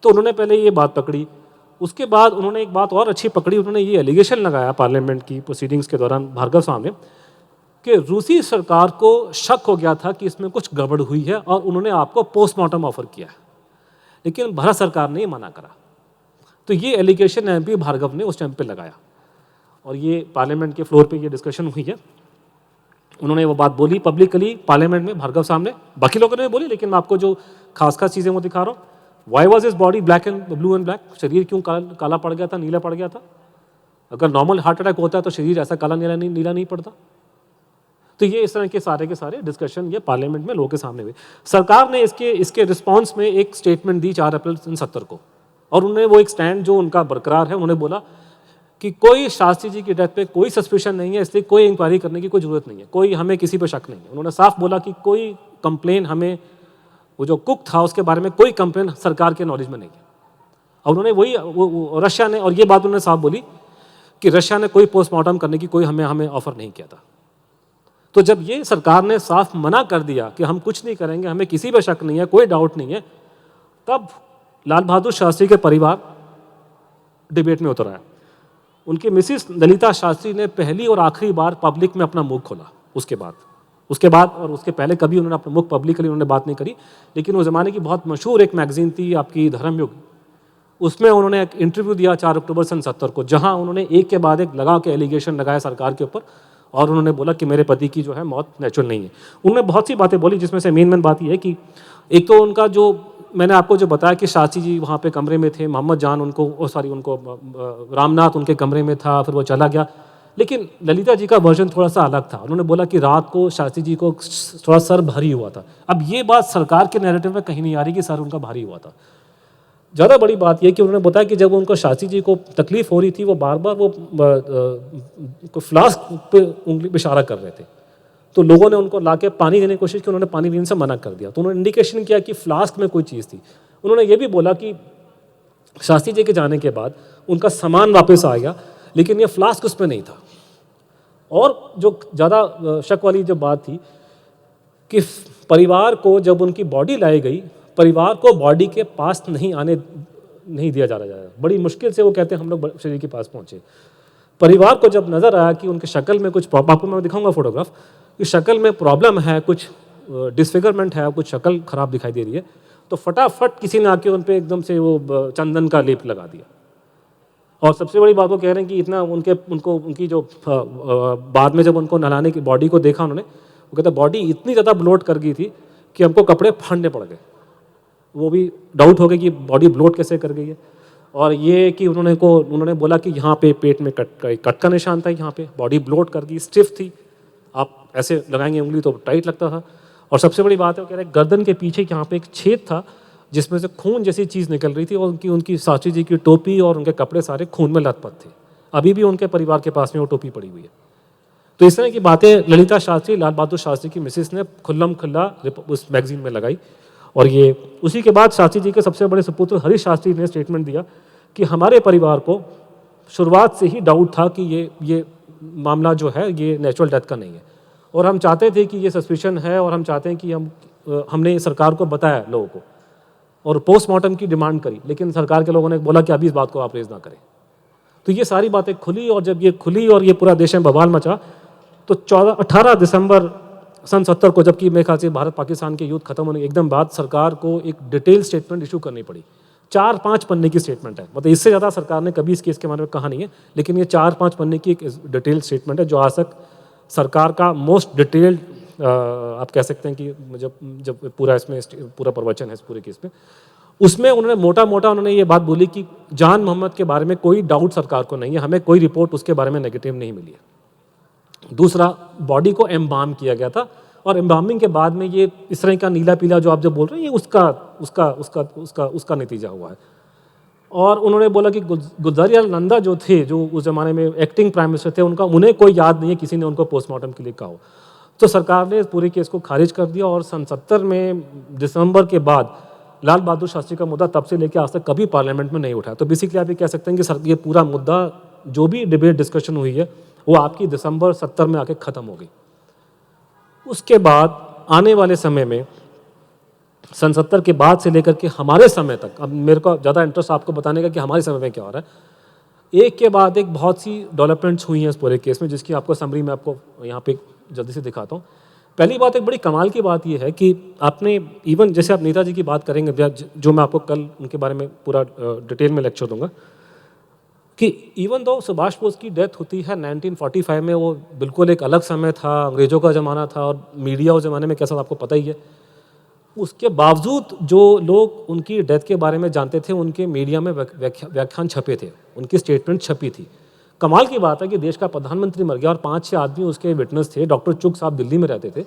तो उन्होंने पहले ये बात पकड़ी, उसके बाद उन्होंने एक बात और अच्छी पकड़ी, उन्होंने ये एलिगेशन लगाया पार्लियामेंट की प्रोसीडिंग्स के दौरान भार्गव साहब ने कि रूसी सरकार को शक हो गया था कि इसमें कुछ गड़बड़ हुई है और उन्होंने आपको पोस्टमार्टम ऑफर किया है, लेकिन भारत सरकार ने मना करा। तो ये एलिगेशन एमपी भार्गव ने उस टाइम पे लगाया और ये पार्लियामेंट के फ्लोर पे ये डिस्कशन हुई है। उन्होंने वो बात बोली पब्लिकली पार्लियामेंट में भार्गव साहब ने, बाकी लोगों ने भी बोली, लेकिन मैं आपको जो खास खास चीज़ें वो दिखा रहा हूँ। Why was is body black and blue and black, शरीर क्यों काला पड़ गया था, नीला पड़ गया था? अगर नॉर्मल हार्ट अटैक होता है तो शरीर ऐसा काला नीला नहीं पड़ता। तो ये इस तरह के सारे डिस्कशन ये पार्लियामेंट में लोगों के सामने हुए। सरकार ने इसके रिस्पांस में एक स्टेटमेंट दी 4 अप्रैल 1970 को, और उन्होंने वो एक स्टैंड जो उनका बरकरार है, उन्होंने बोला कि कोई शास्त्री जी की डेथ पे कोई सस्पेशन नहीं है, इसलिए कोई इंक्वायरी करने की कोई जरूरत नहीं है, कोई हमें किसी पे शक नहीं है। उन्होंने साफ बोला कि कोई कंप्लेन हमें, वो जो कुक था उसके बारे में कोई कंप्लेन सरकार के नॉलेज में नहीं है। और उन्होंने रशिया ने, और ये बात उन्होंने साफ बोली कि रशिया ने कोई पोस्टमार्टम करने की कोई हमें ऑफर नहीं किया था। तो जब ये सरकार ने साफ मना कर दिया कि हम कुछ नहीं करेंगे, हमें किसी पे शक नहीं है, कोई डाउट नहीं है, तब लाल बहादुर शास्त्री के परिवार डिबेट में उतर आया। उनकी मिसिस ललिता शास्त्री ने पहली और आखिरी बार पब्लिक में अपना मुंह खोला। उसके बाद और उसके पहले कभी उन्होंने अपना मुख पब्लिकली उन्होंने बात नहीं करी, लेकिन उस ज़माने की बहुत मशहूर एक मैगजीन थी आपकी धर्मयुग, उसमें उन्होंने एक इंटरव्यू दिया 4 अक्टूबर 1970 को, जहां उन्होंने एक के बाद एक लगा के एलिगेशन लगाया सरकार के ऊपर, और उन्होंने बोला कि मेरे पति की जो है मौत नेचुरल नहीं है। उन्होंने बहुत सी बातें बोली, जिसमें से मेन बात यह है कि एक तो उनका जो मैंने आपको जो बताया कि शास्त्री जी वहाँ पे कमरे में थे, मोहम्मद जान उनको रामनाथ उनके कमरे में था, फिर वो चला गया। लेकिन ललिता जी का वर्जन थोड़ा सा अलग था। उन्होंने बोला कि रात को शास्त्री जी को थोड़ा सर भारी हुआ था। अब ये बात सरकार के नैरेटिव में कहीं नहीं आ रही कि सर उनका भारी हुआ था। ज़्यादा बड़ी बात यह कि उन्होंने बताया कि जब उनको शास्त्री जी को तकलीफ हो रही थी, वो बार बार वो फ्लास्क पे उंगली पे इशारा कर रहे थे, तो लोगों ने उनको लाके पानी देने की कोशिश की, उन्होंने पानी देने से मना कर दिया। तो उन्होंने इंडिकेशन किया कि फ्लास्क में कोई चीज़ थी। उन्होंने ये भी बोला कि शास्त्री जी के जाने के बाद उनका सामान वापस आ गया, लेकिन ये फ्लास्क उस पर नहीं था। और जो ज़्यादा शक वाली जो बात थी कि परिवार को जब उनकी बॉडी लाई गई, परिवार को बॉडी के पास नहीं दिया जा रहा। बड़ी मुश्किल से वो कहते हैं हम लोग शरीर के पास पहुँचे। परिवार को जब नज़र आया कि उनके शक्ल में कुछ, आपको मैं दिखाऊंगा फोटोग्राफ, कि शक्ल में प्रॉब्लम है, कुछ डिसफिगरमेंट है, कुछ शक्ल खराब दिखाई दे रही है, तो फटाफट किसी ने आके उन पर एकदम से वो चंदन का लेप लगा दिया। और सबसे बड़ी बात वो कह रहे हैं कि इतना उनकी जो बाद में जब उनको नहलाने की बॉडी को देखा उन्होंने, वो कहता बॉडी इतनी ज़्यादा ब्लोट कर गई थी कि हमको कपड़े फाड़ने पड़ गए। वो भी डाउट हो गया कि बॉडी ब्लोट कैसे कर गई है। और ये कि उन्होंने बोला कि यहाँ पे पेट में कट का निशान था, यहाँ पे बॉडी ब्लोट कर गई, स्टिफ थी, आप ऐसे लगाएंगे उंगली तो टाइट लगता था। और सबसे बड़ी बात है वो कह रहे हैं गर्दन के पीछे यहाँ पे एक छेद था जिसमें से खून जैसी चीज़ निकल रही थी, और उनकी शास्त्री जी की टोपी और उनके कपड़े सारे खून में लथपथ थे। अभी भी उनके परिवार के पास में वो टोपी पड़ी हुई है। तो इस तरह की बातें ललिता शास्त्री, लाल बहादुर शास्त्री की मिसेस ने खुल्लम खुल्ला उस मैगजीन में लगाई। और ये उसी के बाद शास्त्री जी के सबसे बड़े सुपुत्र हरीश शास्त्री ने स्टेटमेंट दिया कि हमारे परिवार को शुरुआत से ही डाउट था कि ये मामला जो है ये नेचुरल डेथ का नहीं है। और हम चाहते थे कि ये सस्पिशन है और हम चाहते हैं कि हमने सरकार को बताया लोगों को और पोस्टमार्टम की डिमांड करी, लेकिन सरकार के लोगों ने बोला कि अभी इस बात को आप रेज ना करें। तो ये सारी बातें खुली, और जब ये खुली और ये पूरा देश में बवाल मचा, तो 18 दिसंबर सन 70 को, जबकि मेरे ख्याल से भारत पाकिस्तान के युद्ध खत्म होने के एकदम बाद, सरकार को एक डिटेल स्टेटमेंट इशू करनी पड़ी। 4-5 पन्ने की स्टेटमेंट है, मतलब इससे ज़्यादा सरकार ने कभी इस केस के बारे में कहा नहीं है, लेकिन ये 4-5 पन्ने की एक डिटेल स्टेटमेंट है जो आज तक सरकार का मोस्ट डिटेल्ड, आप कह सकते हैं कि जब पूरा इसमें पूरा प्रवचन है इस पूरे केस में, उसमें उन्होंने मोटा मोटा उन्होंने ये बात बोली कि जान मोहम्मद के बारे में कोई डाउट सरकार को नहीं है, हमें कोई रिपोर्ट उसके बारे में नेगेटिव नहीं मिली है। दूसरा, बॉडी को एम्बाम किया गया था, और एम्बामिंग के बाद में ये इस तरह का नीला पीला जो आप जो बोल रहे हैं, ये उसका नतीजा हुआ है। और उन्होंने बोला कि गुलजारी नंदा जो थे, जो उस ज़माने में एक्टिंग प्राइम मिनिस्टर थे, उन्हें कोई याद नहीं है किसी ने उनको पोस्टमार्टम के लिए कहा हो। तो सरकार ने इस पूरे केस को खारिज कर दिया, और सन 70 में दिसंबर के बाद लाल बहादुर शास्त्री का मुद्दा तब से लेकर आज तक कभी पार्लियामेंट में नहीं उठा। तो बेसिकली आप ये कह सकते हैं कि ये पूरा मुद्दा जो भी डिबेट डिस्कशन हुई है वो आपकी दिसंबर 70 में आके ख़त्म हो गई। उसके बाद आने वाले समय में सन 70 के बाद से लेकर के हमारे समय तक, अब मेरे को ज़्यादा इंटरेस्ट आपको बताने का कि हमारे समय में क्या हो रहा है, एक के बाद एक बहुत सी डेवलपमेंट्स हुई हैं इस पूरे केस में, जिसकी आपको समरी मैं आपको यहाँ पे जल्दी से दिखाता हूँ। पहली बात, एक बड़ी कमाल की बात यह है कि आपने इवन जैसे आप नेताजी की बात करेंगे, जो मैं आपको कल उनके बारे में पूरा डिटेल में लेक्चर दूंगा, कि इवन दो सुभाष बोस की डेथ होती है 1945 में, वो बिल्कुल एक अलग समय था, अंग्रेज़ों का ज़माना था, और मीडिया उस ज़माने में कैसा आपको पता ही है। उसके बावजूद जो लोग उनकी डेथ के बारे में जानते थे, उनके मीडिया में व्याख्यान छपे थे, उनकी स्टेटमेंट छपी थी। कमाल की बात है कि देश का प्रधानमंत्री मर गया और 5-6 आदमी उसके विटनेस थे। डॉक्टर चुग साहब दिल्ली में रहते थे,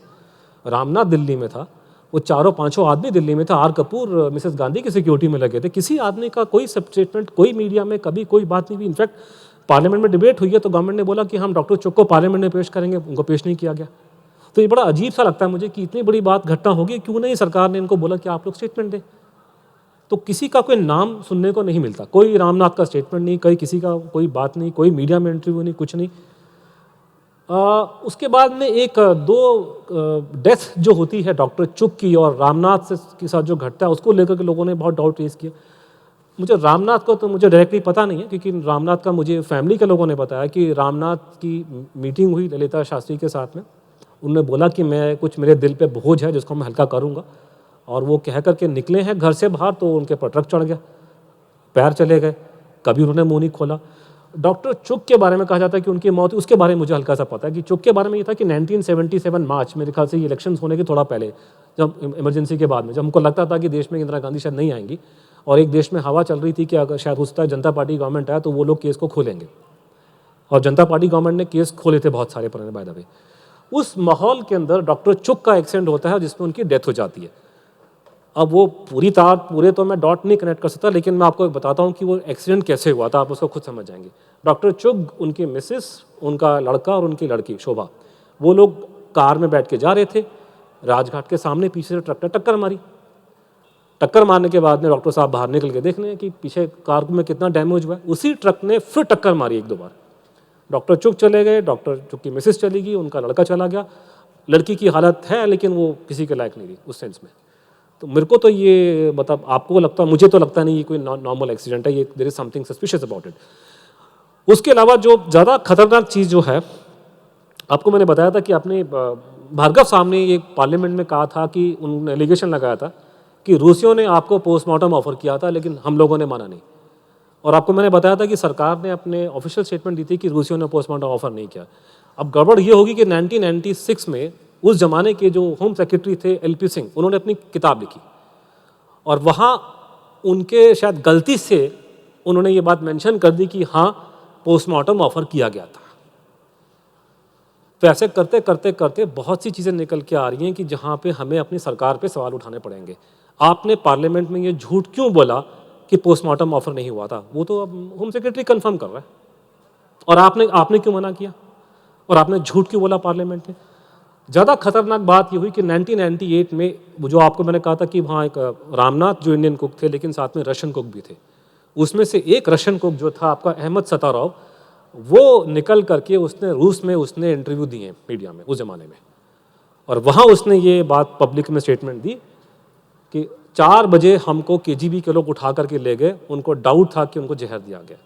रामनाथ दिल्ली में था, वो 4-5 आदमी दिल्ली में था, आर कपूर मिसेस गांधी की सिक्योरिटी में लगे थे। किसी आदमी का कोई स्टेटमेंट, कोई मीडिया में कभी कोई बात नहीं हुई। इनफैक्ट पार्लियामेंट में डिबेट हुई है तो गवर्नमेंट ने बोला कि हम डॉक्टर चुग को पार्लियामेंट में पेश करेंगे, उनको पेश नहीं किया गया। तो ये बड़ा अजीब सा लगता है मुझे कि इतनी बड़ी बात घटना होगी, क्यों नहीं सरकार ने इनको बोला कि आप लोग स्टेटमेंट दें। तो किसी का कोई नाम सुनने को नहीं मिलता, कोई रामनाथ का स्टेटमेंट नहीं, कोई किसी का कोई बात नहीं, कोई मीडिया में इंटरव्यू नहीं, कुछ नहीं। उसके बाद में एक दो डेथ जो होती है डॉक्टर चुग की और रामनाथ के साथ जो घटता है, उसको लेकर के लोगों ने बहुत डाउट रेज किया। मुझे रामनाथ को तो मुझे डायरेक्टली पता नहीं है, क्योंकि रामनाथ का मुझे फैमिली के लोगों ने बताया कि रामनाथ की मीटिंग हुई ललिता शास्त्री के साथ में। उन्होंने बोला कि मैं कुछ मेरे दिल पे बोझ है जिसको मैं हल्का करूँगा, और वो कह करके निकले हैं घर से बाहर, तो उनके पर ट्रक चढ़ गया, पैर चले गए, कभी उन्होंने मुँह नहीं खोला। डॉक्टर चुग के बारे में कहा जाता है कि उनकी मौत, उसके बारे में मुझे हल्का सा पता है कि चुग के बारे में ये था कि 1977 मार्च, मेरे ख्याल से ये इलेक्शंस होने के थोड़ा पहले, जब इमरजेंसी के बाद में, जब हमको लगता था कि देश में इंदिरा गांधी शायद नहीं आएंगी और एक देश में हवा चल रही थी कि अगर शायद हो सकता है जनता पार्टी गवर्नमेंट आया तो वो लोग केस को खोलेंगे, और जनता पार्टी गवर्नमेंट ने केस खोले थे बहुत सारे पुराने, बाय द वे। उस माहौल के अंदर डॉक्टर चुग का एक्सीडेंट होता है जिसमें उनकी डेथ हो जाती है। अब वो पूरे तो मैं डॉट नहीं कनेक्ट कर सकता, लेकिन मैं आपको बताता हूँ कि वो एक्सीडेंट कैसे हुआ था, आप उसको खुद समझ जाएंगे। डॉक्टर चुग, उनकी मिसेस, उनका लड़का और उनकी लड़की शोभा, वो लोग कार में बैठ के जा रहे थे, राजघाट के सामने पीछे से ट्रक ने टक्कर मारी। टक्कर मारने के बाद में डॉक्टर साहब बाहर निकल के देख रहे हैं कि पीछे कार में कितना डैमेज हुआ है। उसी ट्रक ने फिर टक्कर मारी 1-2 बार। डॉक्टर चुग चले गए, डॉक्टर चुग की मिसेस चली गई, उनका लड़का चला गया। लड़की की हालत है लेकिन वो किसी के लायक नहीं रही उस सेंस में। तो मेरे को तो ये मतलब, आपको लगता, मुझे तो लगता नहीं ये कोई नॉर्मल एक्सीडेंट है, ये there is something suspicious about it. उसके अलावा जो ज़्यादा खतरनाक चीज़ जो है, आपको मैंने बताया था कि अपने भार्गव साहब ने ये पार्लियामेंट में कहा था कि उन्होंने एलिगेशन लगाया था कि रूसियों ने आपको पोस्टमार्टम ऑफर किया था लेकिन हम लोगों ने माना नहीं। और आपको मैंने बताया था कि सरकार ने अपने ऑफिशियल स्टेटमेंट दी थी कि रूसियों ने पोस्टमार्टम ऑफर नहीं किया। अब गड़बड़ ये होगी कि 1996 में उस जमाने के जो होम सेक्रेटरी थे एलपी सिंह, उन्होंने अपनी किताब लिखी और वहाँ उनके शायद गलती से उन्होंने ये बात मेंशन कर दी कि हाँ पोस्टमार्टम ऑफर किया गया था। तो ऐसे करते करते करते बहुत सी चीज़ें निकल के आ रही हैं कि जहाँ पे हमें अपनी सरकार पे सवाल उठाने पड़ेंगे। आपने पार्लियामेंट में ये झूठ क्यों बोला कि पोस्टमार्टम ऑफर नहीं हुआ था? वो तो अब होम सेक्रेटरी कंफर्म कर रहा है, और आपने क्यों मना किया और आपने झूठ क्यों बोला पार्लियामेंट में? ज़्यादा खतरनाक बात ये हुई कि 1998 में जो आपको मैंने कहा था कि वहाँ एक रामनाथ जो इंडियन कुक थे लेकिन साथ में रशियन कुक भी थे, उसमें से एक रशियन कुक जो था आपका अहमद सतारव, वो निकल करके उसने रूस में उसने इंटरव्यू दिए मीडिया में उस ज़माने में, और वहाँ उसने ये बात पब्लिक में स्टेटमेंट दी कि 4 बजे हमको केजीबी के लोग उठा करके ले गए, उनको डाउट था कि उनको जहर दिया गया।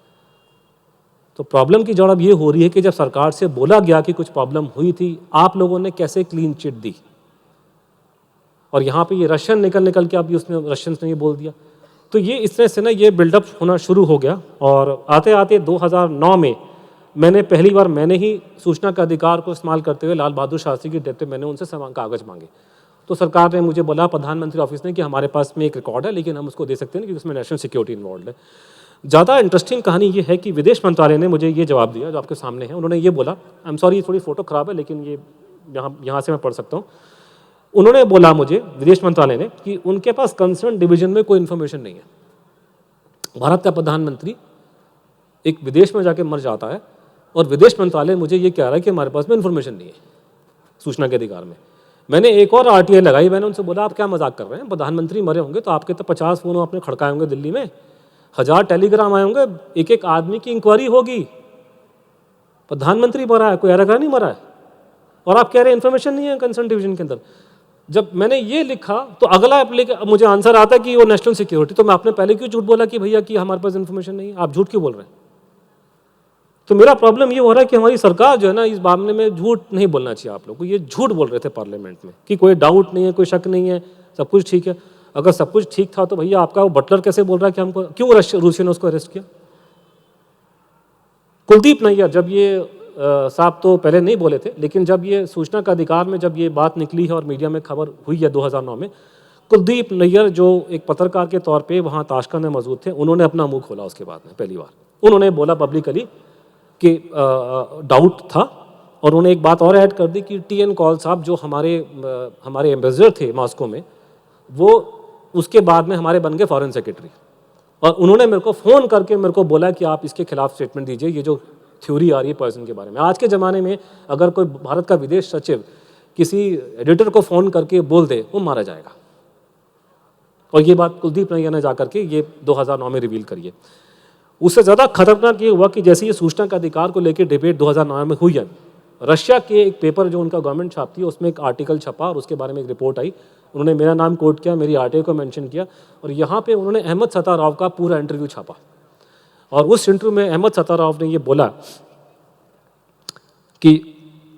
तो प्रॉब्लम की जड़ अब ये हो रही है कि जब सरकार से बोला गया कि कुछ प्रॉब्लम हुई थी, आप लोगों ने कैसे क्लीन चिट दी, और यहाँ पे ये रशियन निकल के अब उसने रशियंस ने ये बोल दिया। तो ये इस तरह से ना ये बिल्डअप होना शुरू हो गया, और आते आते 2009 में मैंने पहली बार मैंने ही सूचना का अधिकार को इस्तेमाल करते हुए लाल बहादुर शास्त्री की डेथ पे मैंने उनसे कागज़ मांगे। तो सरकार ने मुझे बोला, प्रधानमंत्री ऑफिस ने, कि हमारे पास में एक रिकॉर्ड है लेकिन हम उसको दे सकते हैं क्योंकि उसमें नेशनल सिक्योरिटी इन्वॉल्व है। ज़्यादा इंटरेस्टिंग कहानी ये है कि विदेश मंत्रालय ने मुझे ये जवाब दिया जो आपके सामने है। उन्होंने ये बोला, आई एम सॉरी थोड़ी फोटो ख़राब है लेकिन ये यहाँ से मैं पढ़ सकता हूँ। उन्होंने बोला मुझे, विदेश मंत्रालय ने, कि उनके पास कंसर्न डिवीजन में कोई इन्फॉर्मेशन नहीं है। भारत का प्रधानमंत्री एक विदेश में जाके मर जाता है और विदेश मंत्रालय मुझे ये कह रहा है कि हमारे पास में इन्फॉर्मेशन नहीं है सूचना के अधिकार में। मैंने एक और आरटीआई लगाई, मैंने उनसे बोला आप क्या मजाक कर रहे हैं, प्रधानमंत्री मरे होंगे तो आपके तो 50 फोन आपने खड़काए होंगे दिल्ली में, 1000 टेलीग्राम आए होंगे, एक एक आदमी की इंक्वायरी होगी, प्रधानमंत्री मरा है, कोई ऐरा नहीं मरा है, और आप कह रहे हैं इन्फॉर्मेशन नहीं है कंसर्न डिवीजन के अंदर। जब मैंने ये लिखा तो अगला मुझे आंसर आता कि वो नेशनल सिक्योरिटी। तो मैं आपने पहले क्यों झूठ बोला कि भैया कि हमारे पास इन्फॉर्मेशन नहीं है, आप झूठ क्यों बोल रहे हैं। तो मेरा प्रॉब्लम ये हो रहा है कि हमारी सरकार जो है ना, इस मामले में झूठ नहीं बोलना चाहिए। आप लोग को ये झूठ बोल रहे थे पार्लियामेंट में कि कोई डाउट नहीं है, कोई शक नहीं है, सब कुछ ठीक है। अगर सब कुछ ठीक था तो भैया आपका वो बटलर कैसे बोल रहा है कि हमको, क्यों रूसिया ने उसको अरेस्ट किया। कुलदीप नैयर, जब ये साहब तो पहले नहीं बोले थे, लेकिन जब ये सूचना का अधिकार में जब ये बात निकली है और मीडिया में खबर हुई है 2009 में, कुलदीप नैयर जो एक पत्रकार के तौर पे वहाँ ताशकंद में मौजूद थे, उन्होंने अपना मुंह खोला उसके बाद में। पहली बार उन्होंने बोला पब्लिकली कि डाउट था, और उन्होंने एक बात और ऐड कर दी कि टीएन कॉल साहब जो हमारे एम्बेसडर थे मॉस्को में, वो उसके बाद में हमारे बन गए फॉरेन सेक्रेटरी, और उन्होंने मेरे को फ़ोन करके मेरे को बोला कि आप इसके खिलाफ स्टेटमेंट दीजिए, ये जो थ्योरी आ रही है पॉइजन के बारे में। आज के ज़माने में अगर कोई भारत का विदेश सचिव किसी एडिटर को फ़ोन करके बोल दे, वो मारा जाएगा। और ये बात कुलदीप नैयर ने जाकर के ये 2009 में रिवील करी है। उससे ज़्यादा खतरनाक ये हुआ कि जैसे ये सूचना का अधिकार को लेकर डिबेट 2009 में हुई है, रशिया के एक पेपर जो उनका गवर्नमेंट छापती है उसमें एक आर्टिकल छपा और उसके बारे में एक रिपोर्ट आई। उन्होंने मेरा नाम कोट किया, मेरी आरटीआई को मेंशन किया, और यहाँ पे उन्होंने अहमद सत्ताराव का पूरा इंटरव्यू छापा। और उस इंटरव्यू में अहमद सत्ताराव ने ये बोला कि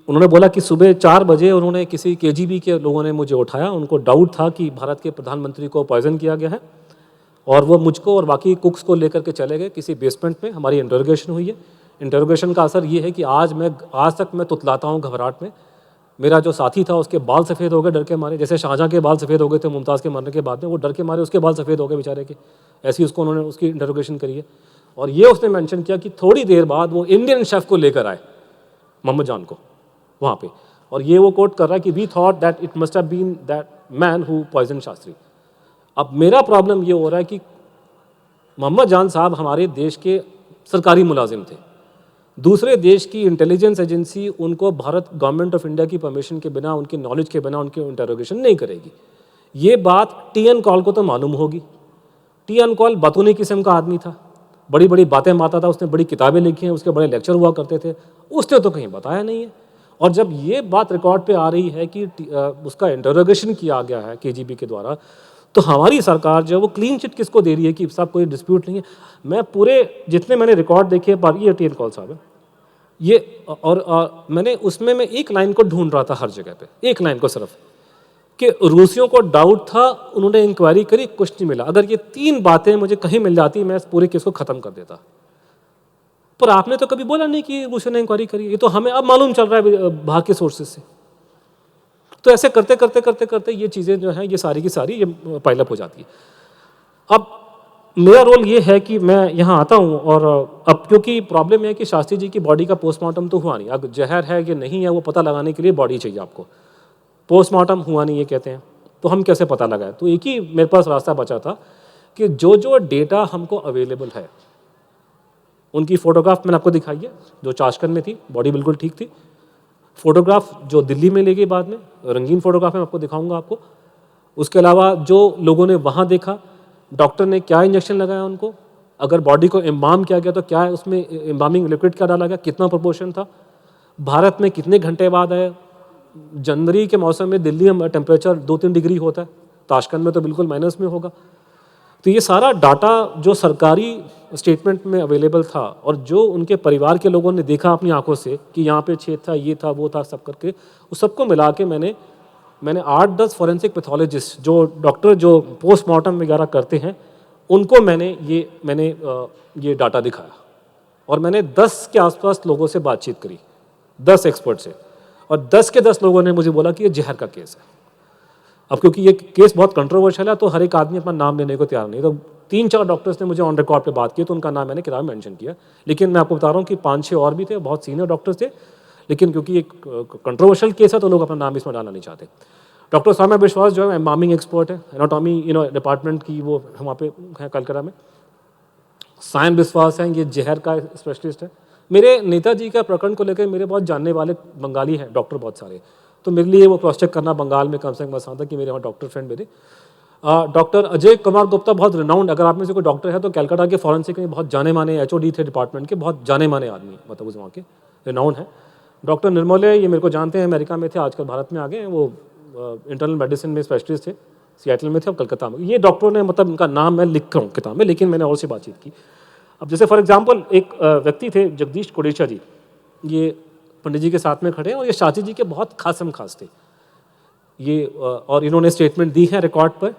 उन्होंने बोला कि सुबह 4 बजे उन्होंने किसी केजीबी के लोगों ने मुझे उठाया, उनको डाउट था कि भारत के प्रधानमंत्री को पॉइजन किया गया है, और वो मुझको और बाकी कुक्स को लेकर के चले गए किसी बेसमेंट में। हमारी इंटरोगेशन हुई है। इंटरोगेशन का असर ये है कि आज तक मैं तुतलाता हूँ घबराहट में। मेरा जो साथी था उसके बाल सफ़ेद हो गए डर के मारे, जैसे शाहजहाँ के बाल सफ़ेद हो गए थे मुमताज़ के मरने के बाद में, वो डर के मारे उसके बाल सफ़ेद हो गए बेचारे के। ऐसी उसको उन्होंने उसकी इंटरोगेशन करी है। और ये उसने मेंशन किया कि थोड़ी देर बाद वो इंडियन शेफ़ को लेकर आए मोहम्मद जान को वहाँ पे, और ये वो कोट कर रहा है कि we thought that it must have been that man who poison Shastri. अब मेरा प्रॉब्लम ये हो रहा है कि मोहम्मद जान साहब हमारे देश के सरकारी मुलाजिम थे, दूसरे देश की इंटेलिजेंस एजेंसी उनको भारत गवर्नमेंट ऑफ इंडिया की परमिशन के बिना, उनकी नॉलेज के बिना उनकी इंटरोगेशन नहीं करेगी। ये बात टीएन कॉल को तो मालूम होगी। टीएन कॉल बतूनी किस्म का आदमी था, बड़ी बड़ी बातें मारता था, उसने बड़ी किताबें लिखी हैं, उसके बड़े लेक्चर हुआ करते थे, उसने तो कहीं बताया नहीं है। और जब ये बात रिकॉर्ड पे आ रही है कि उसका इंटरोगेशन किया गया है केजीबी के द्वारा, तो हमारी सरकार जो है वो क्लीन चिट किसको दे रही है कि सब कोई डिस्प्यूट नहीं है। मैं पूरे जितने मैंने रिकॉर्ड देखे पर ये टीएन कॉल साहब है ये, और मैंने उसमें मैं एक लाइन को ढूंढ रहा था हर जगह पे, एक लाइन को सिर्फ, कि रूसियों को डाउट था, उन्होंने इंक्वायरी करी, कुछ नहीं मिला। अगर ये 3 बातें मुझे कहीं मिल जाती मैं इस पूरे केस को ख़त्म कर देता। पर आपने तो कभी बोला नहीं कि रूसिया ने इंक्वायरी करी। ये तो हमें अब मालूम चल रहा है बाहर के सोर्सेज से। तो ऐसे करते ये चीज़ें जो हैं ये सारी की सारी ये पाइलअप हो जाती है। अब मेरा रोल ये है कि मैं यहाँ आता हूँ, और अब क्योंकि प्रॉब्लम है कि शास्त्री जी की बॉडी का पोस्टमार्टम तो हुआ नहीं, अब जहर है कि नहीं है वो पता लगाने के लिए बॉडी चाहिए आपको। पोस्टमार्टम हुआ नहीं ये कहते हैं, तो हम कैसे पता लगाए। तो एक ही मेरे पास रास्ता बचा था कि जो डेटा हमको अवेलेबल है, उनकी फ़ोटोग्राफ मैंने आपको दिखाई है जो ताशकंद में थी, बॉडी बिल्कुल ठीक थी। फ़ोटोग्राफ जो दिल्ली में ले गई बाद में, रंगीन फ़ोटोग्राफ मैं आपको दिखाऊंगा आपको। उसके अलावा जो लोगों ने वहाँ देखा, डॉक्टर ने क्या इंजेक्शन लगाया उनको, अगर बॉडी को एम्बाम किया गया तो क्या है उसमें एम्बामिंग लिक्विड क्या डाला गया, कितना प्रोपोर्शन था, भारत में कितने घंटे बाद आए। जनवरी के मौसम में दिल्ली में टेम्परेचर 2-3 डिग्री होता है, ताशकंद में तो बिल्कुल माइनस में होगा। तो ये सारा डाटा जो सरकारी स्टेटमेंट में अवेलेबल था और जो उनके परिवार के लोगों ने देखा अपनी आंखों से कि यहाँ पे छेद था, ये था, वो था, सब करके उस सबको मिला के मैंने 8-10 फॉरेंसिक पैथोलॉजिस्ट जो डॉक्टर जो पोस्टमार्टम वगैरह करते हैं उनको मैंने ये डाटा दिखाया और मैंने 10 के आसपास लोगों से बातचीत करी, 10 एक्सपर्ट से, और 10 के 10 लोगों ने मुझे बोला कि ये जहर का केस है। अब क्योंकि ये केस बहुत कंट्रोवर्शियल है तो हर एक आदमी अपना नाम लेने को तैयार नहीं, तो 3-4 डॉक्टर्स ने मुझे ऑन रिकॉर्ड पे बात की तो उनका नाम मैंने किताब में मेंशन किया। लेकिन मैं आपको बता रहा हूँ कि 5-6 और भी थे, बहुत सीनियर डॉक्टर्स थे, लेकिन क्योंकि एक कंट्रोवर्शियल केस है तो लोग अपना नाम इसमें डालना नहीं चाहते। डॉक्टर सौम्या विश्वास जो है एम्बामिंग एक्सपर्ट है, एनाटॉमी डिपार्टमेंट की, वो वहाँ पे हैं कलकत्ता में। सायन विश्वास हैं, ये जहर का स्पेशलिस्ट है। मेरे नेताजी का प्रकरण को लेकर मेरे बहुत जानने वाले बंगाली हैं डॉक्टर बहुत सारे, तो मेरे लिए वो क्रॉस चेक करना बंगाल में कम से कम आसान था कि मेरे वहाँ डॉक्टर फ्रेंड मेरे। डॉक्टर अजय कुमार गुप्ता बहुत रिनाउंड, अगर आप में से कोई डॉक्टर है तो कलकत्ता के फॉरेंसिक में बहुत जाने माने HOD थे डिपार्टमेंट के, बहुत जाने माने आदमी, मतलब उस वहाँ के रिनाउंड है। डॉक्टर निर्मले, ये मेरे को जानते हैं, अमेरिका में थे, आजकल भारत में आ गए हैं, वो इंटरनल मेडिसिन में स्पेशलिस्ट थे, सियाटल में थे और कलकत्ता में। ये डॉक्टरों ने, मतलब इनका नाम मैं लिख रहा हूँ किताब में, लेकिन मैंने और से बातचीत की। अब जैसे फॉर एग्जांपल एक व्यक्ति थे जगदीश कोडेचा जी, ये पंडित जी के साथ में खड़े हैं और ये शास्त्री जी के बहुत खासम खास थे ये, और इन्होंने स्टेटमेंट दी है रिकॉर्ड पर।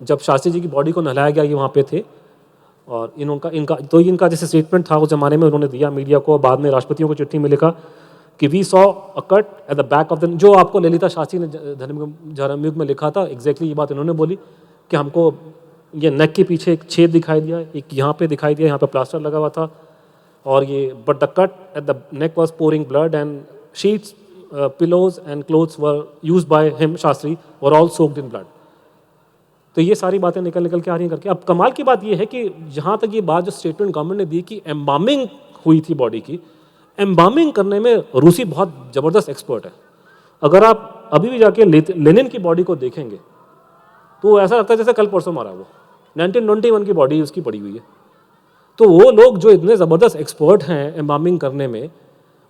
जब शास्त्री जी की बॉडी को नहलाया गया ये वहाँ पे थे और इनका जैसे स्टेटमेंट था उस जमाने में उन्होंने दिया मीडिया को, बाद में राष्ट्रपतियों को चिट्ठी में लिखा कि we saw a cut at the back of the, जो आपको ललिता शास्त्री ने धर्मयुग में लिखा था, एग्जैक्टली ये बात इन्होंने बोली कि हमको ये नेक के पीछे एक छेद दिखाई दिया, एक यहाँ पे दिखाई दिया, यहाँ पे प्लास्टर लगा हुआ था, और ये but the cut at the neck was pouring blood and sheets, pillows and clothes were used by him Shastri were all soaked in blood. तो ये सारी बातें निकल के आ रही हैं करके। अब कमाल की बात ये है कि जहाँ तक ये बात जो स्टेटमेंट गवर्नमेंट ने दी कि एम्बामिंग हुई थी बॉडी की, एम्बामिंग करने में रूसी बहुत ज़बरदस्त एक्सपर्ट है। अगर आप अभी भी जाके लेनिन की बॉडी को देखेंगे तो ऐसा लगता है जैसे कल परसों मारा, वो 1921 की बॉडी उसकी पड़ी हुई है। तो वो लोग जो इतने ज़बरदस्त एक्सपर्ट हैं एम्बामिंग करने में,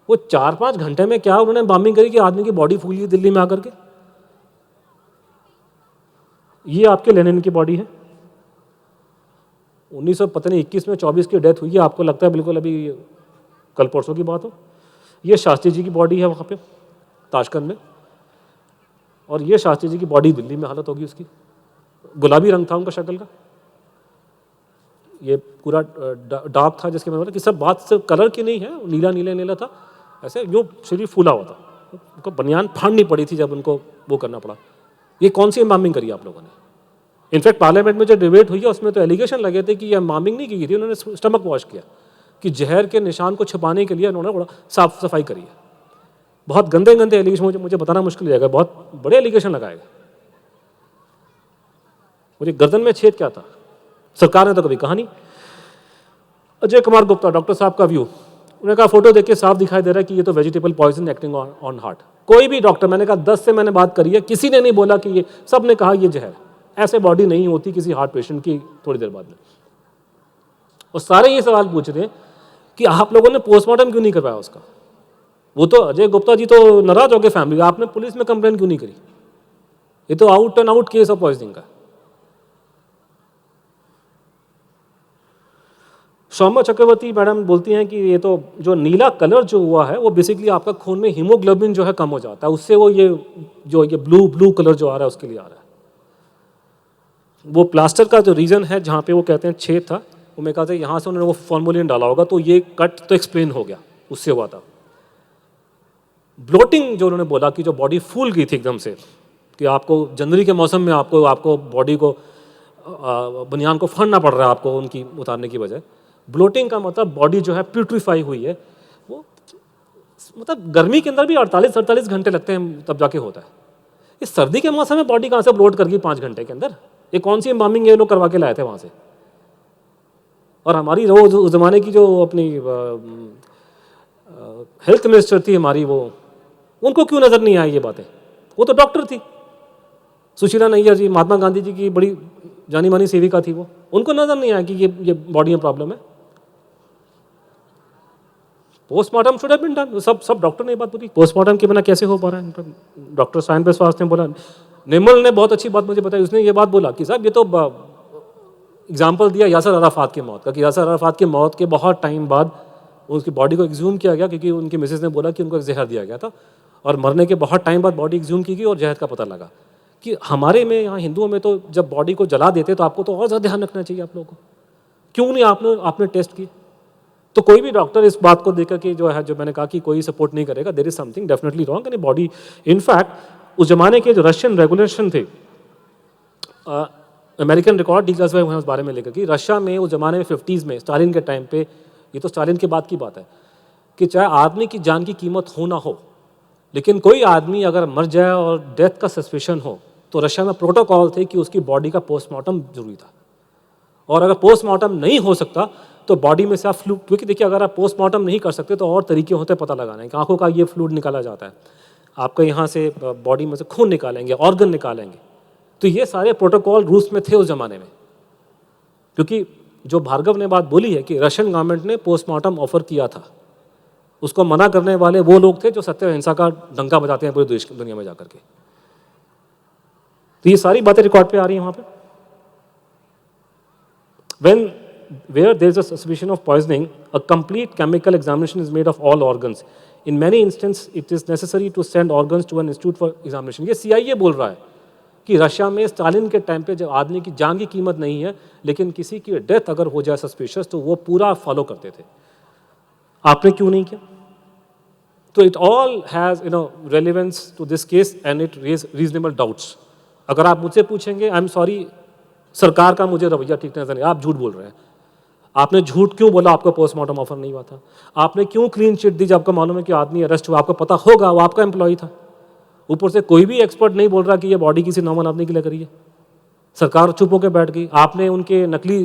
वो 4-5 घंटे में क्या उन्होंने एम्बामिंग करी कि आदमी की बॉडी फूल गई दिल्ली में आकर के। ये आपके लेनिन की बॉडी है, 1921 में 24 की डेथ हुई है, आपको लगता है बिल्कुल अभी कल परसों की बात हो। ये शास्त्री जी की बॉडी है वहाँ पे ताशकंद में, और ये शास्त्री जी की बॉडी दिल्ली में हालत होगी उसकी। गुलाबी रंग था उनका शक्ल का, ये पूरा डार्क था, जिसके मतलब कि सब बात सिर्फ कलर की नहीं है, नीला नीला नीला था, ऐसे जो शरीर फूला हुआ था, उनको बनियान फाड़नी पड़ी थी जब उनको वो करना पड़ा। ये कौन सी एम्बामिंग करी आप लोगों ने? इनफैक्ट पार्लियामेंट में जो डिबेट हुई है उसमें तो एलिगेशन लगे थे कि ये एम्बामिंग नहीं की थी, उन्होंने स्टमक वॉश किया, कि जहर के निशान को छिपाने के लिए उन्होंने बड़ा साफ सफाई करी है। बहुत गंदे गंदे एलिगेशन, मुझे बताना मुश्किल हो जाएगा, बहुत बड़े एलिगेशन लगाए गए। मुझे गर्दन में छेद क्या था, सरकार ने तो कभी कहा नहीं। अजय कुमार गुप्ता डॉक्टर साहब का व्यू, उन्होंने कहा फोटो देख के साफ दिखाई दे रहा है कि ये तो vegetable poison acting on heart. कोई भी डॉक्टर, मैंने कहा 10 से मैंने बात करी है, किसी ने नहीं बोला कि ये, सब ने कहा ये जहर, ऐसे बॉडी नहीं होती किसी हार्ट पेशेंट की थोड़ी देर बाद में। और सारे ये सवाल पूछ रहे हैं कि आप लोगों ने पोस्टमार्टम क्यों नहीं करवाया उसका। वो तो अजय गुप्ता जी तो नाराज हो गए फैमिली, आपने पुलिस में कंप्लेंट क्यों नहीं करी, ये तो out and out case of poisoning का। सौम्या चक्रवर्ती मैडम बोलती हैं कि ये तो जो नीला कलर जो हुआ है वो बेसिकली आपका खून में हीमोग्लोबिन जो है कम हो जाता है, उससे वो ये ब्लू कलर जो आ रहा है उसके लिए आ रहा है। वो प्लास्टर का जो रीजन है जहाँ पे वो कहते हैं छेद था, वो मैं कहता है यहाँ से उन्होंने वो फॉर्मोलिन डाला होगा, तो ये कट तो एक्सप्लेन हो गया, उससे हुआ था। ब्लोटिंग जो उन्होंने बोला कि जो बॉडी फूल गई थी एकदम से, कि आपको जनवरी के मौसम में आपको बॉडी को बनियान को फाड़ना पड़ रहा है आपको उनकी उतारने की बजाय। ब्लोटिंग का मतलब बॉडी जो है प्यूट्रीफाई हुई है, वो मतलब गर्मी के अंदर भी 48-48 घंटे लगते हैं तब जाके होता है। इस सर्दी के मौसम में बॉडी कहाँ से ब्लोट कर गई 5 घंटे के अंदर? ये कौन सी एम्बामिंग ये लोग करवा के लाए थे वहाँ से? और हमारी रोज उस जमाने की जो अपनी हेल्थ मिनिस्टर थी हमारी, वो उनको क्यों नज़र नहीं आई ये बातें? वो तो डॉक्टर थी, सुशीला नैयर जी, महात्मा गांधी जी की बड़ी जानी मानी सेविका थी वो, उनको नजर नहीं आया कि ये बॉडी में प्रॉब्लम है। Postmortem should have been done. सब डॉक्टर ने ये बात बोली, पोस्टमार्टम के बिना कैसे हो पा रहा है। डॉक्टर साइन पे स्वास्थ्य ने बोला, निर्मल ने बहुत अच्छी बात मुझे बताई, उसने ये बात बोला कि साहब ये तो एग्जाम्पल दिया यासर अराफात की मौत का, कि यासर अराफात की मौत के बहुत टाइम बाद उसकी बॉडी को एक्सह्यूम किया गया, क्योंकि उनकी मिसेज ने बोला कि उनको जहर दिया गया था, और मरने के बहुत टाइम बाद बॉडी एक्सह्यूम की गई और जहर का पता लगा। कि हमारे में यहाँ हिंदुओं में तो जब बॉडी को जला देते तो आपको तो और ज़्यादा ध्यान रखना चाहिए आप लोगों को, क्यों नहीं आपने टेस्ट किए। तो कोई भी डॉक्टर इस बात को देखकर कि जो मैंने कहा कि कोई सपोर्ट नहीं करेगा, there is something definitely wrong in body. In fact उस जमाने के जो रशियन रेगुलेशन थे, अमेरिकन रिकॉर्ड डिक्लासिफाई हुए उस बारे में लेकर कि रशिया में उस जमाने में 50s में स्टालिन के टाइम पे, ये तो स्टालिन के बाद की बात है, कि चाहे आदमी की जान की कीमत हो ना हो, लेकिन कोई आदमी अगर मर जाए और डेथ का सस्पेशन हो तो रशिया में प्रोटोकॉल थे कि उसकी बॉडी का पोस्टमार्टम जरूरी था। और अगर पोस्टमार्टम नहीं हो सकता तो बॉडी में से आप फ्लूइड, क्योंकि देखिए अगर आप पोस्टमार्टम नहीं कर सकते तो और तरीके होते पता लगाने के, आंखों का ये फ्लूइड निकाला जाता है, आपका यहाँ से बॉडी में से खून निकालेंगे, ऑर्गन निकालेंगे। तो ये सारे प्रोटोकॉल रूस में थे उस जमाने में, क्योंकि जो भार्गव ने बात बोली है कि रशियन गवर्नमेंट ने पोस्टमार्टम ऑफर किया था, उसको मना करने वाले वो लोग थे जो सत्य अहिंसा का डंका बजाते हैं पूरे देश दुनिया में जाकर के। तो ये सारी बातें रिकॉर्ड पे आ रही हैं वहाँ पे। Where there is a suspicion of poisoning, a complete chemical examination is made of all organs. In many instances, it is necessary to send organs to an institute for examination. ये CIA बोल रहा है कि Russia में Stalin के time पे जब आदमी की जान की कीमत नहीं है, लेकिन किसी की डेथ अगर हो जाए सस्पिशियस तो वो पूरा फॉलो करते थे। आपने क्यों नहीं किया? तो it all has relevance to this case and it raise reasonable doubts. अगर आप मुझसे पूछेंगे, आई एम सॉरी, सरकार का मुझे रवैया ठीक नजर नहीं, आप झूठ बोल रहे हैं। आपने झूठ क्यों बोला आपको पोस्टमार्टम ऑफर नहीं हुआ था? आपने क्यों क्लीन चिट दी जब आपको मालूम है कि आदमी अरेस्ट हुआ, आपको पता होगा वो आपका एम्प्लॉय था। ऊपर से कोई भी एक्सपर्ट नहीं बोल रहा कि ये बॉडी किसी नॉर्मल आदमी के लिए करी है। सरकार चुप होकर बैठ गई, आपने उनके नकली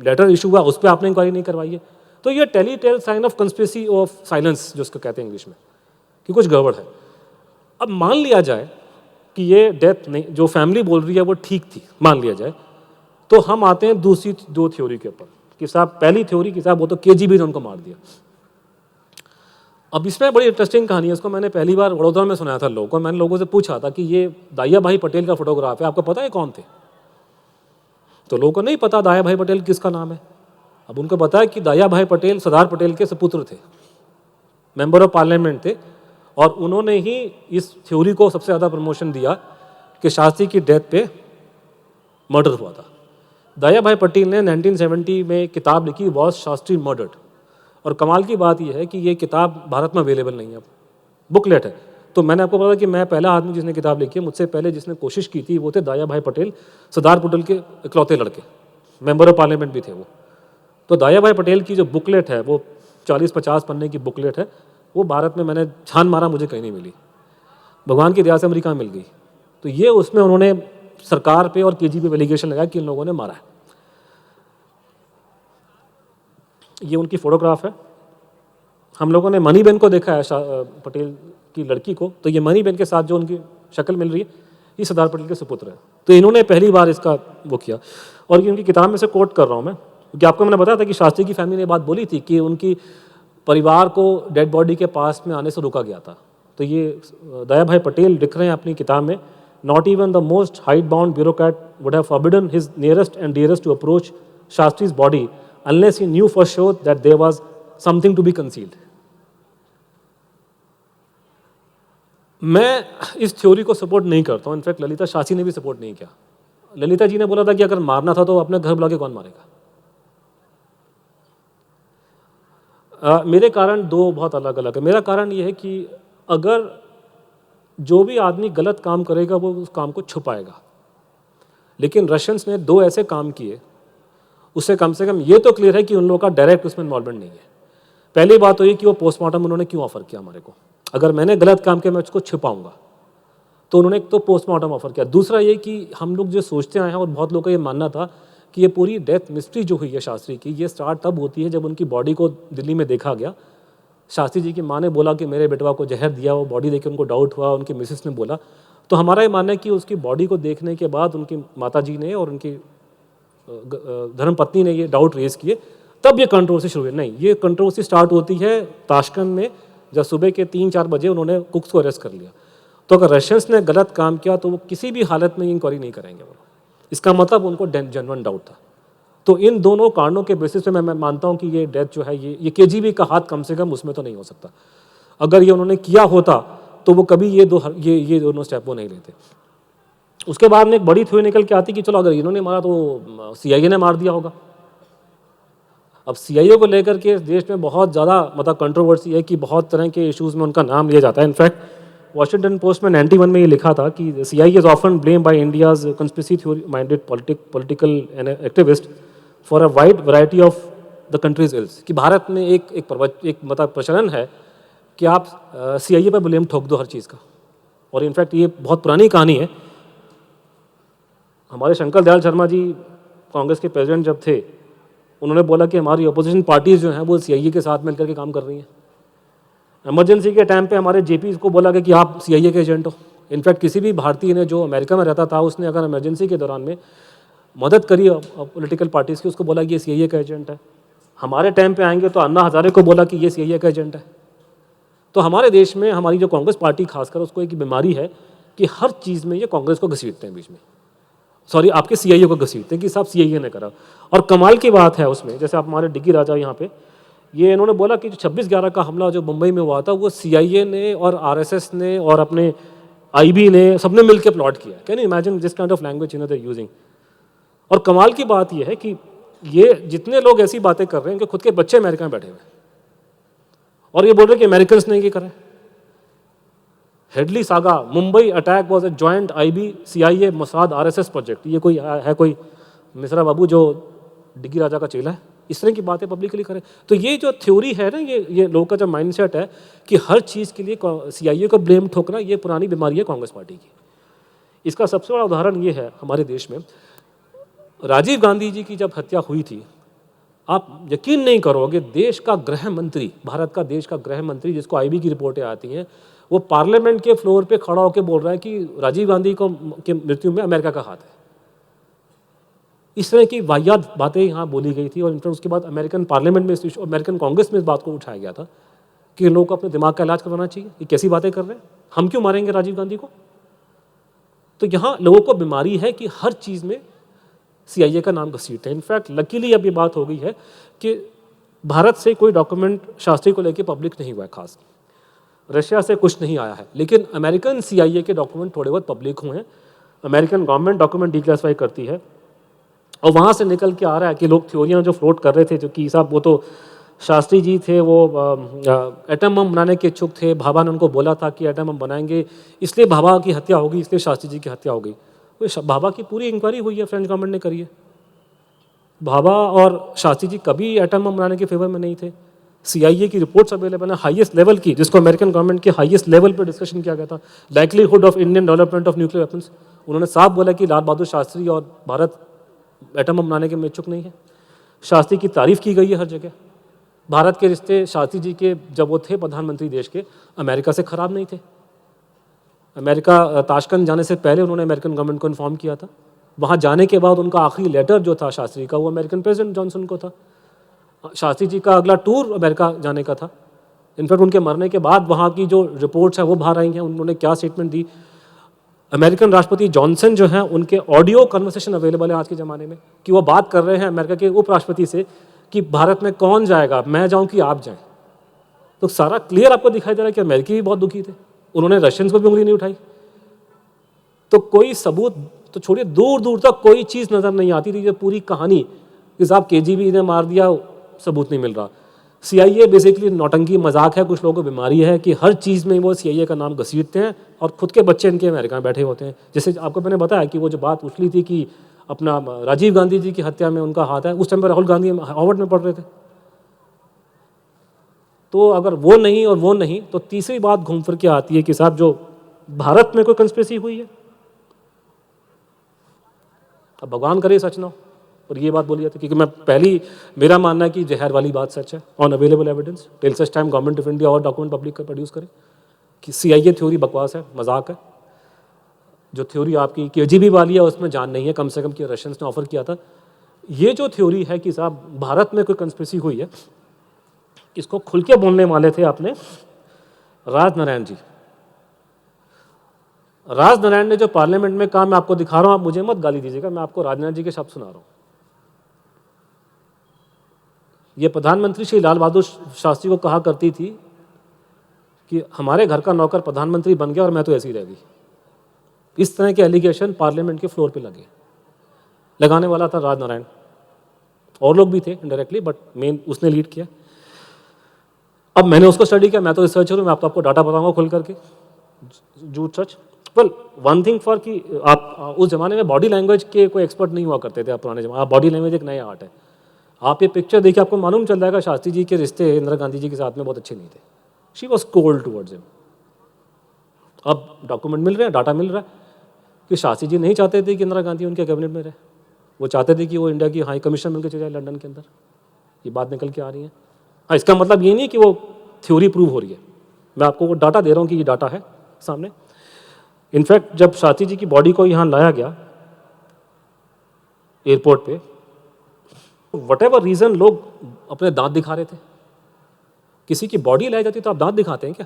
लेटर इशू हुआ उस पर आपने इंक्वायरी नहीं करवाई है। तो ये tell sign of conspiracy of silence जो उसको कहते हैं इंग्लिश में, कि कुछ गड़बड़ है। अब मान लिया जाए कि ये डेथ नहीं, जो फैमिली बोल रही है वो ठीक थी, मान लिया जाए, तो हम आते हैं दूसरी दो थ्योरी के ऊपर कि साहब, पहली थ्योरी कि साहब वो तो KGB ने उनको मार दिया। अब इसमें बड़ी इंटरेस्टिंग कहानी है, इसको मैंने पहली बार वडोदरा में सुनाया था लोगों को। मैंने लोगों से पूछा था कि ये दाहिया भाई पटेल का फोटोग्राफ है, आपको पता है कौन थे? तो लोगों को नहीं पता दाहिया भाई पटेल किसका नाम है। अब उनको पता है कि दाहिया भाई पटेल सरदार पटेल के सपुत्र थे, मेंबर ऑफ पार्लियामेंट थे, और उन्होंने ही इस थ्योरी को सबसे ज़्यादा प्रमोशन दिया कि शास्त्री की डेथ पे मर्डर हुआ था। दाहिया भाई पटेल ने 1970 में किताब लिखी, वॉज शास्त्री मर्डर्ड। और कमाल की बात यह है कि ये किताब भारत में अवेलेबल नहीं है, अब बुकलेट है। तो मैंने आपको बताया कि मैं पहला आदमी जिसने किताब लिखी है, मुझसे पहले जिसने कोशिश की थी वो थे दाहिया भाई पटेल, सरदार पटेल के इकलौते लड़के, मेंबर ऑफ पार्लियामेंट भी थे वो। तो दाहिया भाई पटेल की जो बुकलेट है वो 40-50 पन्ने की बुकलेट है, वो भारत में मैंने छान मारा, मुझे कहीं नहीं मिली। भगवान की दया से अमेरिका में मिल गई। तो ये उसमें उन्होंने सरकार पे और KGB पे एलिगेशन लगाया कि इन लोगों ने मारा है। ये उनकी फोटोग्राफ है। हम लोगों ने मनी बेन को देखा है, पटेल की लड़की को, तो ये मनी बेन के साथ जो उनकी शक्ल मिल रही है, ये सरदार पटेल के सुपुत्र है। तो इन्होंने पहली बार इसका वो किया। और ये उनकी किताब में से कोट कर रहा हूँ मैं, क्योंकि आपको मैंने बताया था कि शास्त्री की फैमिली ने बात बोली थी कि उनकी परिवार को डेड बॉडी के पास में आने से रोका गया था। तो ये दाहिया भाई पटेल लिख रहे हैं अपनी किताब में, not even the most hidebound bureaucrat would have forbidden his nearest and dearest to approach Shastri's body unless he knew for sure that there was something to be concealed. मैं इस थ्योरी को सपोर्ट नहीं करता हूँ। In fact Lalita Shastri ने भी support नहीं किया। ललिता जी ने बोला था कि अगर मारना था तो अपने घर बुला के कौन मारेगा। मेरे कारण दो बहुत अलग अलग है। मेरा कारण ये है कि अगर जो भी आदमी गलत काम करेगा वो उस काम को छुपाएगा, लेकिन रशियंस ने दो ऐसे काम किए, उससे कम से कम ये तो क्लियर है कि उन लोगों का डायरेक्ट उसमें इन्वॉल्वमेंट नहीं है। पहली बात तो ये कि वो पोस्टमार्टम उन्होंने क्यों ऑफर किया हमारे को। अगर मैंने गलत काम किया मैं उसको छिपाऊंगा, तो उन्होंने एक तो पोस्टमार्टम ऑफर किया। दूसरा ये कि हम लोग जो सोचते आए हैं और बहुत लोगों का ये मानना था कि ये पूरी डेथ मिस्ट्री जो हुई है शास्त्री की, ये स्टार्ट तब होती है जब उनकी बॉडी को दिल्ली में देखा गया। शास्त्री जी की माँ ने बोला कि मेरे बेटवा को जहर दिया, वो बॉडी देख के उनको डाउट हुआ, उनकी मिसेस ने बोला, तो हमारा ये मानना है कि उसकी बॉडी को देखने के बाद उनकी माताजी ने और उनकी धर्मपत्नी ने ये डाउट रेज किए, तब ये कंट्रोवर्सी शुरू हुई। नहीं, ये कंट्रोवर्सी स्टार्ट होती है ताशकंद में, जब सुबह के 3-4 बजे उन्होंने कुक्स को अरेस्ट कर लिया। तो अगर रशियंस ने गलत काम किया तो वो किसी भी हालत में इंक्वायरी नहीं करेंगे वो, इसका मतलब उनको जेन्युइन डाउट था। तो इन दोनों कारणों के बेसिस पे मैं मानता हूँ कि ये डेथ जो है ये केजीबी का हाथ कम से कम उसमें तो नहीं हो सकता। अगर ये उन्होंने किया होता तो वो कभी ये दोनों स्टेप वो नहीं लेते। उसके बाद में एक बड़ी थ्योरी निकल के आती कि चलो अगर इन्होंने मारा तो सीआईए ने मार दिया होगा। अब सीआईए को लेकर के देश में बहुत ज़्यादा मतलब कंट्रोवर्सी है कि बहुत तरह के इश्यूज़ में उनका नाम लिया जाता है। इनफैक्ट वॉशिंगटन पोस्ट में 91 में ये लिखा था कि CIA is often blame by India's conspiracy theory minded political activist for a wide variety of the countries ills, कि भारत में एक मतलब प्रचलन है कि आप सीआईए पर ब्लेम ठोक दो हर चीज़ का। और इनफैक्ट ये बहुत पुरानी कहानी है। हमारे शंकर दयाल शर्मा जी कांग्रेस के प्रेसिडेंट जब थे, उन्होंने बोला कि हमारी अपोजिशन पार्टीज़ जो हैं वो सीआईए के साथ मिलकर के काम कर रही हैं। इमरजेंसी के टाइम पे हमारे जेपी को बोला गया कि आप सीआईए के एजेंट हो। इनफैक्ट किसी भी भारतीय ने जो अमेरिका में रहता था उसने अगर इमरजेंसी के दौरान में मदद करी पॉलिटिकल पार्टीज़ की, उसको बोला कि ये सीआईए का एजेंट है। हमारे टाइम पे आएंगे तो अन्ना हजारे को बोला कि ये सीआईए का एजेंट है। तो हमारे देश में हमारी जो कांग्रेस पार्टी खासकर उसको एक बीमारी है कि हर चीज़ में ये कांग्रेस को घसीटते हैं बीच में, सॉरी आपके सीआईए को घसीटते हैं कि सब सीआईए ने करा। और कमाल की बात है उसमें, जैसे आप हमारे डिग्गी राजा यहाँ पे ये इन्होंने बोला कि जो 26/11 का हमला जो मुंबई में हुआ था वो सीआईए ने और आरएसएस ने और अपने आईबी ने सबने मिलकर प्लॉट किया। Can you imagine this kind of language in they using. और कमाल की बात यह है कि ये जितने लोग ऐसी बातें कर रहे हैं उनके खुद के बच्चे अमेरिका में बैठे हुए हैं और ये बोल रहे हैं कि अमेरिकन्स ने ये करा। Headley saga Mumbai attack was a joint IB CIA Mossad RSS project. ये कोई मिश्रा बाबू जो डिग्गी राजा का चेला है, इस तरह की बातें पब्लिकली करें। तो ये जो थ्योरी है ना, ये लोगों का जो माइंडसेट है कि हर चीज़ के लिए सीआईए को ब्लेम ठोकना, ये पुरानी बीमारी है कांग्रेस पार्टी की। इसका सबसे बड़ा उदाहरण ये है हमारे देश में, राजीव गांधी जी की जब हत्या हुई थी, आप यकीन नहीं करोगे, देश का गृह मंत्री, भारत का देश का गृह मंत्री जिसको आईबी की रिपोर्टें आती हैं, वो पार्लियामेंट के फ्लोर पे खड़ा होकर बोल रहा है कि राजीव गांधी के मृत्यु में अमेरिका का हाथ है। इस तरह की वाहियात बातें यहाँ बोली गई थी। और इनफैक्ट उसके बाद अमेरिकन पार्लियामेंट में, अमेरिकन कांग्रेस में इस बात को उठाया गया था कि लोगों को अपने दिमाग का इलाज करवाना चाहिए। ये कैसी बातें कर रहे हैं, हम क्यों मारेंगे राजीव गांधी को। तो यहाँ लोगों को बीमारी है कि हर चीज़ में सीआईए का नाम घसीटते हैं। इनफैक्ट लकीली अब ये बात हो गई है कि भारत से कोई डॉक्यूमेंट शास्त्री को लेकर पब्लिक नहीं हुआ है, खास रशिया से कुछ नहीं आया है, लेकिन अमेरिकन सीआईए के डॉक्यूमेंट थोड़े बहुत पब्लिक हुए हैं। अमेरिकन गवर्नमेंट डॉक्यूमेंट डिक्लासिफाई करती है और वहाँ से निकल के आ रहा है कि लोग थ्योरियाँ जो फ्लोट कर रहे थे, जो कि साहब वो तो शास्त्री जी थे, वो एटम बम बनाने के इच्छुक थे, भाभा ने उनको बोला था कि एटम बम बनाएंगे, इसलिए भाभा की हत्या होगी, इसलिए शास्त्री जी की हत्या हो गई। भाभा की पूरी इंक्वायरी हुई है, फ्रेंच गवर्नमेंट ने करी है। भाभा और शास्त्री जी कभी एटम बम बनाने के फेवर में नहीं थे। सीआईए की रिपोर्ट्स अवेलेबल है हाईएस्ट लेवल की, जिसको अमेरिकन गवर्नमेंट के हाईएस्ट लेवल पर डिस्कशन किया गया था, likelihood of Indian development of nuclear weapons. उन्होंने साफ बोला कि लाल बहादुर शास्त्री और भारत एटम बम बनाने के में इच्छुक नहीं है। शास्त्री की तारीफ की गई है हर जगह। भारत के रिश्ते शास्त्री जी के जब वो थे प्रधानमंत्री देश के, अमेरिका से खराब नहीं थे। अमेरिका ताशकंद जाने से पहले उन्होंने अमेरिकन गवर्नमेंट को इन्फॉर्म किया था। वहाँ जाने के बाद उनका आखिरी लेटर जो था शास्त्री का, वो अमेरिकन प्रेसिडेंट जॉनसन को था। शास्त्री जी का अगला टूर अमेरिका जाने का था। इनफैक्ट उनके मरने के बाद वहाँ की जो रिपोर्ट्स हैं वो बाहर आई हैं, उन्होंने क्या स्टेटमेंट दी। अमेरिकन राष्ट्रपति जॉनसन जो हैं, उनके ऑडियो कन्वर्सेशन अवेलेबल है आज के ज़माने में, कि वो बात कर रहे हैं अमेरिका के उपराष्ट्रपति से कि भारत में कौन जाएगा, मैं जाऊँ कि आप जाएँ। तो सारा क्लियर आपको दिखाई दे रहा है कि अमेरिकी भी बहुत दुखी थे, उन्होंने रशियंस पर भी उंगली नहीं उठाई। तो कोई सबूत तो छोड़िए, दूर दूर तक कोई चीज़ नज़र नहीं आती थी। जो पूरी कहानी कि साहब केजीबी ने मार दिया, सबूत नहीं मिल रहा। सीआईए बेसिकली नौटंकी मजाक है, कुछ लोगों को बीमारी है कि हर चीज़ में वो सीआईए का नाम घसीटते हैं और खुद के बच्चे इनके अमेरिका में बैठे होते हैं। जैसे आपको मैंने बताया कि वो जो बात उछली थी कि अपना राजीव गांधी जी की हत्या में उनका हाथ है, उस टाइम पर राहुल गांधी हार्वर्ड में पढ़ रहे थे। तो अगर वो नहीं और वो नहीं, तो तीसरी बात घूम फिर के आती है कि साहब जो भारत में कोई कंस्पिरेसी हुई है, अब भगवान करे सच ना हो, और ये बात बोली जाती है क्योंकि मेरा मानना है कि जहर वाली बात सच है। On available evidence till such time government of India और डॉक्यूमेंट पब्लिक का प्रोड्यूस करे कि सीआईए थ्योरी बकवास है, मजाक है। जो थ्योरी आपकी केजीबी वाली है उसमें जान नहीं है कम से कम कि रशियंस ने ऑफर किया था। ये जो थ्योरी है कि साहब भारत में कोई कंस्पिरेसी हुई है, इसको खुल के बोलने वाले थे आपने राजनारायण जी। राजनारायण ने जो पार्लियामेंट में कहा, मैं आपको दिखा रहा हूं, आप मुझे मत गाली दीजिएगा, मैं आपको राजनारायण जी के शब्द सुना रहा हूं। ये प्रधानमंत्री श्री लाल बहादुर शास्त्री को कहा करती थी कि हमारे घर का नौकर प्रधानमंत्री बन गया और मैं तो ऐसी रह गई। इस तरह के एलिगेशन पार्लियामेंट के फ्लोर पे लगे। लगाने वाला था राजनारायण, और लोग भी थे इनडायरेक्टली, बट मेन उसने लीड किया। अब मैंने उसको स्टडी किया, मैं तो रिसर्चर हूँ, मैं आपको डाटा बताऊंगा खुल करके, झूठ सच। वेल वन थिंग फॉर कि आप उस जमाने में बॉडी लैंग्वेज के कोई एक्सपर्ट नहीं हुआ करते थे। आप पुराने जमाने, बॉडी लैंग्वेज एक नया आर्ट है। आप ये पिक्चर देखिए, आपको मालूम चल जाएगा शास्त्री जी के रिश्ते इंदिरा गांधी जी के साथ में बहुत अच्छे नहीं थे। She was cold towards him. अब डॉक्यूमेंट मिल रहे हैं, डाटा मिल रहा है कि शास्त्री जी नहीं चाहते थे कि इंदिरा गांधी उनके कैबिनेट में रहे। वो चाहते थे कि वो इंडिया की हाई कमिश्नर मिलकर चले जाए लंदन के अंदर। ये बात निकल के आ रही है। हाँ, इसका मतलब ये नहीं कि वो थ्योरी प्रूव हो रही है, मैं आपको वो डाटा दे रहा हूँ कि ये डाटा है सामने। इनफैक्ट जब शास्त्री जी की बॉडी को यहाँ लाया गया एयरपोर्ट पे, वट एवर रीज़न लोग अपने दांत दिखा रहे थे। किसी की बॉडी लाई जाती तो आप दांत दिखाते हैं क्या?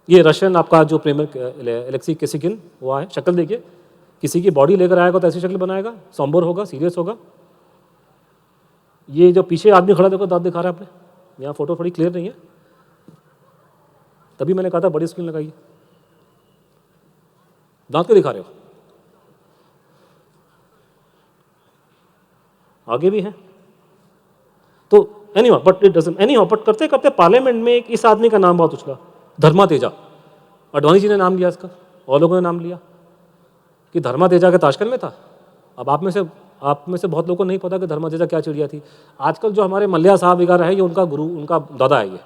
ये रशियन आपका जो प्रेमर एलेक्सी किसिकिन हुआ है, शक्ल देखिए, किसी की बॉडी लेकर आएगा तो ऐसी शक्ल बनाएगा, सॉम्बर होगा, सीरियस होगा। ये जो पीछे आदमी खड़ा देखो दांत दिखा रहा है आपने, यहाँ फोटो थोड़ी क्लियर नहीं है, तभी मैंने कहा था बड़ी स्क्रीन लगाइए। दांत क्यों दिखा रहे हो? आगे भी है तो anyhow, but it doesn't anyhow. But करते करते पार्लियामेंट में एक इस आदमी का नाम बहुत उछला, धर्मा तेजा। अडवाणी जी ने नाम लिया इसका, और लोगों ने नाम लिया कि धर्मा तेजा के ताशकंद में था। अब आप में से बहुत लोगों को नहीं पता कि धर्मा तेजा क्या चिड़िया थी। आजकल जो हमारे मल्लिया साहब वगैरह है, ये उनका गुरु, उनका दादा है, ये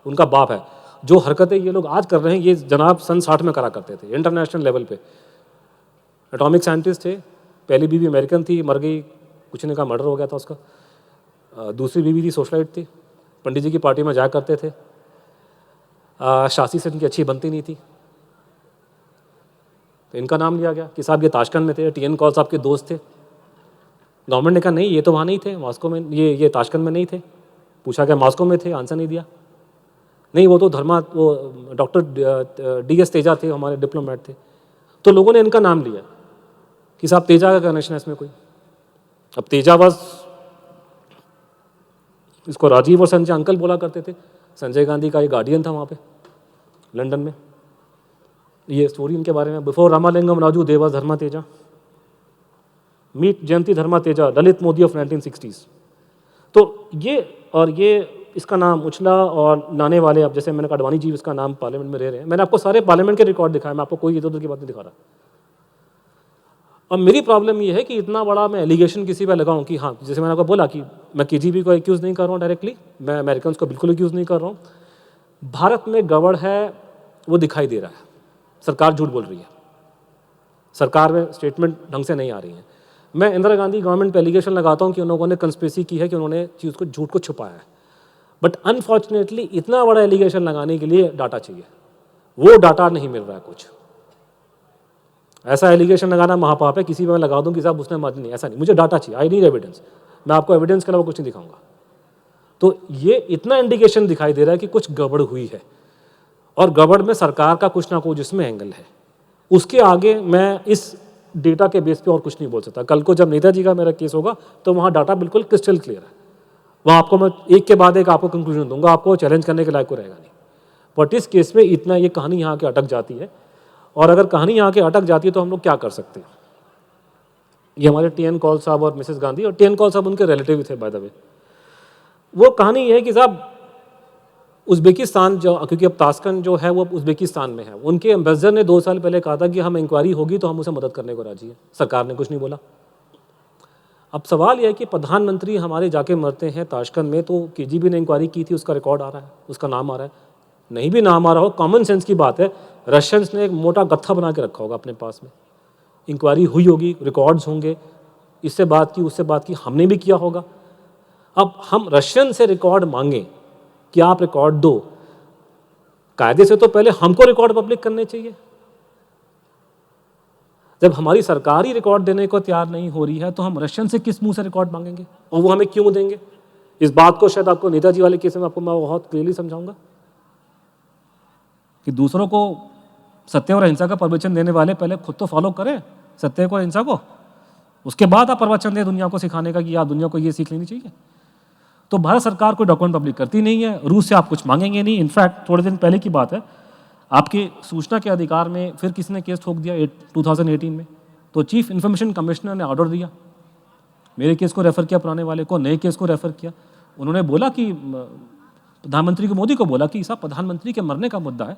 उनका बाप है। जो हरकतें ये लोग आज कर रहे हैं, ये जनाब सन 60 में करा करते थे इंटरनेशनल लेवल पे। एटॉमिक साइंटिस्ट थे, पहली बीवी अमेरिकन थी, मर गई, कुछ ने कहा मर्डर हो गया था उसका। दूसरी बीवी थी सोशलाइट थी, पंडित जी की पार्टी में जाया करते थे। शास्त्री से इनकी अच्छी बनती नहीं थी, तो इनका नाम लिया गया कि साहब ये ताशकंद में थे, टी.एन. कौल साहब के दोस्त थे। गवर्नमेंट ने कहा नहीं, ये तो वहाँ नहीं थे, मॉस्को में, ये ताशकंद में नहीं थे। पूछा गया मॉस्को में थे, आंसर नहीं दिया। नहीं, वो तो वो डॉक्टर D.S. तेजा थे, हमारे डिप्लोमेट थे। तो लोगों ने इनका नाम लिया कि साहब तेजा का कनेक्शन है इसमें कोई। अब तेजा बस, इसको राजीव और संजय अंकल बोला करते थे। संजय गांधी का ये गार्डियन था वहाँ पे लंदन में। ये स्टोरी इनके बारे में, बिफोर रामालिंगम राजू देवा Dharma Teja, meet Jayanti Dharma Teja, Lalit Modi of 1960s। तो ये इसका नाम उछला और लाने वाले, अब जैसे मैंने कहा अडवाणी जी इसका नाम पार्लियामेंट में रह रहे हैं। मैंने आपको सारे पार्लियामेंट के रिकॉर्ड दिखाए, मैं आपको कोई इधर उधर की बात नहीं दिखा रहा। अब मेरी प्रॉब्लम ये है कि इतना बड़ा मैं एलिगेशन किसी पे लगाऊं कि हाँ, जैसे मैंने आपको बोला कि मैं केजीबी को एक्यूज़ नहीं कर रहा हूँ डायरेक्टली, मैं अमेरिकन को बिल्कुल एक्यूज़ नहीं कर रहा हूँ। भारत में गड़बड़ है, वो दिखाई दे रहा है। सरकार झूठ बोल रही है, सरकार में स्टेटमेंट ढंग से नहीं आ रही है। मैं इंदिरा गांधी गवर्नमेंट पे एलिगेशन लगाता हूँ कि उन लोगों ने कंस्पिरेसी की है, कि उन्होंने चीज़ को, झूठ को छुपाया है। बट अनफॉर्चुनेटली इतना बड़ा एलिगेशन लगाने के लिए डाटा चाहिए, वो डाटा नहीं मिल रहा है कुछ। ऐसा एलिगेशन लगाना महापाप है, किसी पे मैं लगा दूं कि साहब उसने मत, नहीं, ऐसा नहीं, मुझे डाटा चाहिए, आई नीड एविडेंस। मैं आपको एविडेंस के अलावा कुछ नहीं दिखाऊंगा। तो ये इतना इंडिकेशन दिखाई दे रहा है कि कुछ गड़बड़ हुई है, और गड़बड़ में सरकार का कुछ ना कुछ जिसमें एंगल है। उसके आगे मैं इस डेटा के बेस पे और कुछ नहीं बोल सकता। कल को जब नेताजी का मेरा केस होगा तो वहाँ डाटा बिल्कुल क्रिस्टल क्लियर है, वहाँ आपको मैं एक के बाद एक आपको कंक्लूजन दूंगा, आपको चैलेंज करने के लायक को रहेगा नहीं। बट इस केस में इतना, ये कहानी यहाँ के अटक जाती है, और अगर कहानी यहाँ के अटक जाती है तो हम लोग क्या कर सकते हैं। ये हमारे टी.एन. कौल साहब और मिसेस गांधी, और टी.एन. कौल साहब उनके रिलेटिव थे बाय द वे। वो कहानी ये है कि साहब उज़्बेकिस्तान जो, क्योंकि अब ताशकंद जो है वो उज़्बेकिस्तान में है, उनके एम्बेसडर ने 2 साल पहले कहा था कि हम इंक्वायरी होगी तो हम उसे मदद करने को राजी हैं। सरकार ने कुछ नहीं बोला। अब सवाल यह है कि प्रधानमंत्री हमारे जाके मरते हैं ताशकंद में, तो केजीबी ने इंक्वायरी की थी, उसका रिकॉर्ड आ रहा है, उसका नाम आ रहा है। नहीं भी नाम आ रहा हो, कॉमन सेंस की बात है, रशियंस ने एक मोटा गत्था बना के रखा होगा अपने पास में। इंक्वायरी हुई होगी, रिकॉर्ड्स होंगे, इससे बात की, उससे बात की, हमने भी किया होगा। अब हम रशियन से रिकॉर्ड मांगें कि आप रिकॉर्ड दो, कायदे से तो पहले हमको रिकॉर्ड पब्लिक करने चाहिए। जब हमारी सरकार ही रिकॉर्ड देने को तैयार नहीं हो रही है तो हम रशियन से किस मुंह से रिकॉर्ड मांगेंगे, और वो हमें क्यों देंगे? इस बात को शायद आपको नेताजी वाले केस में आपको मैं बहुत क्लियरली समझाऊंगा कि दूसरों को सत्य और अहिंसा का प्रवचन देने वाले पहले खुद तो फॉलो करें सत्य को, अहिंसा को, उसके बाद आप प्रवचन दें दुनिया को सिखाने का कि यार दुनिया को ये सीख लेनी चाहिए। तो भारत सरकार कोई डॉक्यूमेंट पब्लिक करती नहीं है, रूस से आप कुछ मांगेंगे नहीं। इनफैक्ट थोड़े दिन पहले की बात है, आपके सूचना के अधिकार में फिर किसी ने केस ठोक दिया 2018 में, तो चीफ इंफॉर्मेशन कमिश्नर ने ऑर्डर दिया, मेरे केस को रेफर किया, पुराने वाले को, नए केस को रेफर किया। उन्होंने बोला कि प्रधानमंत्री को, मोदी को बोला कि साहब प्रधानमंत्री के मरने का मुद्दा है,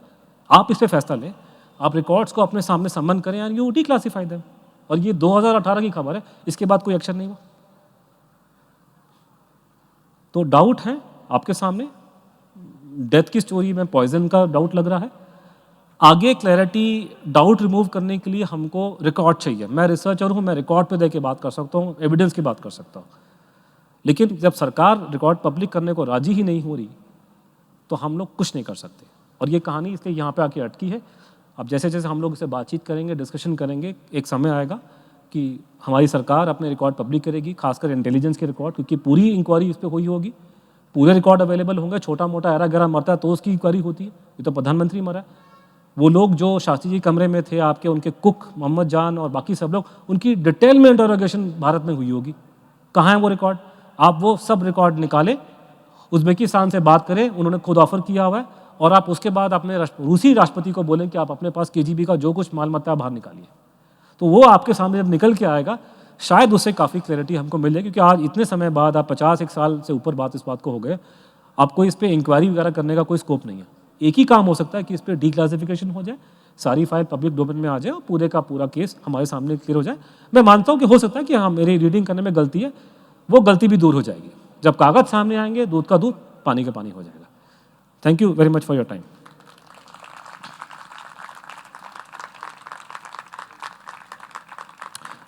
आप इस पर फैसला लें, आप रिकॉर्ड्स को अपने सामने सम्मन करें एंड यू डिक्लासिफाई देम। और ये 2018 की खबर है, इसके बाद कोई एक्शन नहीं हुआ। तो डाउट है आपके सामने, डेथ की स्टोरी में पॉइजन का डाउट लग रहा है। आगे क्लैरिटी, डाउट रिमूव करने के लिए हमको रिकॉर्ड चाहिए। मैं रिसर्चर हूँ, मैं रिकॉर्ड पे दे के बात कर सकता हूँ, एविडेंस की बात कर सकता हूँ, लेकिन जब सरकार रिकॉर्ड पब्लिक करने को राजी ही नहीं हो रही तो हम लोग कुछ नहीं कर सकते। और ये कहानी इसलिए यहाँ पे आके अटकी है। अब जैसे जैसे हम लोग इसे बातचीत करेंगे, डिस्कशन करेंगे, एक समय आएगा कि हमारी सरकार अपने रिकॉर्ड पब्लिक करेगी, खासकर इंटेलिजेंस के रिकॉर्ड, क्योंकि पूरी इंक्वायरी इस पर हुई होगी, पूरे रिकॉर्ड अवेलेबल होंगे। छोटा मोटा एरा गैरा मरता है तो उसकी इंक्वायरी होती है, ये तो प्रधानमंत्री मरा है। वो लोग जो शास्त्री जी कमरे में थे आपके, उनके कुक मोहम्मद जान और बाकी सब लोग, उनकी डिटेल में इंटरोगेशन भारत में हुई होगी। कहाँ है वो रिकॉर्ड? आप वो सब रिकॉर्ड निकालें, उज़्बेकिस्तान से बात करें, उन्होंने खुद ऑफर किया हुआ है, और आप उसके बाद अपने रूसी राष्ट्रपति को बोलें कि आप अपने पास केजीबी का जो कुछ माल मत्ता बाहर निकालिए। तो वो आपके सामने जब निकल के आएगा, शायद उससे काफ़ी क्लैरिटी हमको मिल जाए, क्योंकि आज इतने समय बाद, आप 50 साल से ऊपर बात इस बात को हो गए, आपको इस पर इंक्वायरी वगैरह करने का कोई स्कोप नहीं है। एक ही काम हो सकता है कि इस पर डिक्लासिफिकेशन हो जाए, सारी फाइल पब्लिक डोमेन में आ जाए और पूरे का पूरा केस हमारे सामने क्लियर हो जाए। मैं मानता हूँ कि हो सकता है कि हाँ मेरी रीडिंग करने में गलती है, वो गलती भी दूर हो जाएगी। जब कागज सामने आएंगे, दूध का दूध, पानी का पानी हो जाएगा। Thank you very much for your time.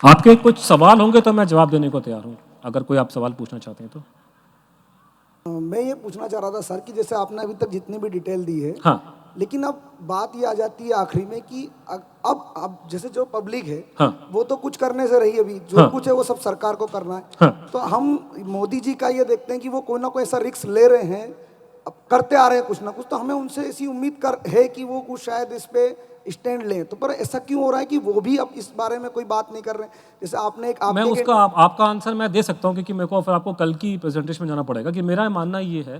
आपके कुछ सवाल होंगे तो मैं जवाब देने को तैयार हूँ, अगर कोई आप सवाल पूछना चाहते हैं तो। मैं ये पूछना चाह रहा था सर कि जैसे आपने अभी तक जितनी भी डिटेल दी है, हाँ, लेकिन अब बात ये आ जाती है आखिरी में कि अब जैसे जो पब्लिक है, हाँ, वो तो कुछ करने से रही, अभी जो हाँ, कुछ है वो सब सरकार को करना है। हाँ, तो हम मोदी जी का ये देखते हैं कि वो कोई ना कोई ऐसा रिस्क ले रहे हैं, अब करते आ रहे हैं कुछ ना कुछ, तो हमें उनसे ऐसी उम्मीद कर है कि वो कुछ शायद इस पे स्टैंड लें। तो पर ऐसा क्यों हो रहा है कि वो भी अब इस बारे में कोई बात नहीं कर रहे हैं? जैसे आपने एक मैं आपके उसका आपका आंसर मैं दे सकता हूँ, क्योंकि मेरे को फिर आपको कल की प्रेजेंटेशन में जाना पड़ेगा। कि मेरा मानना ये है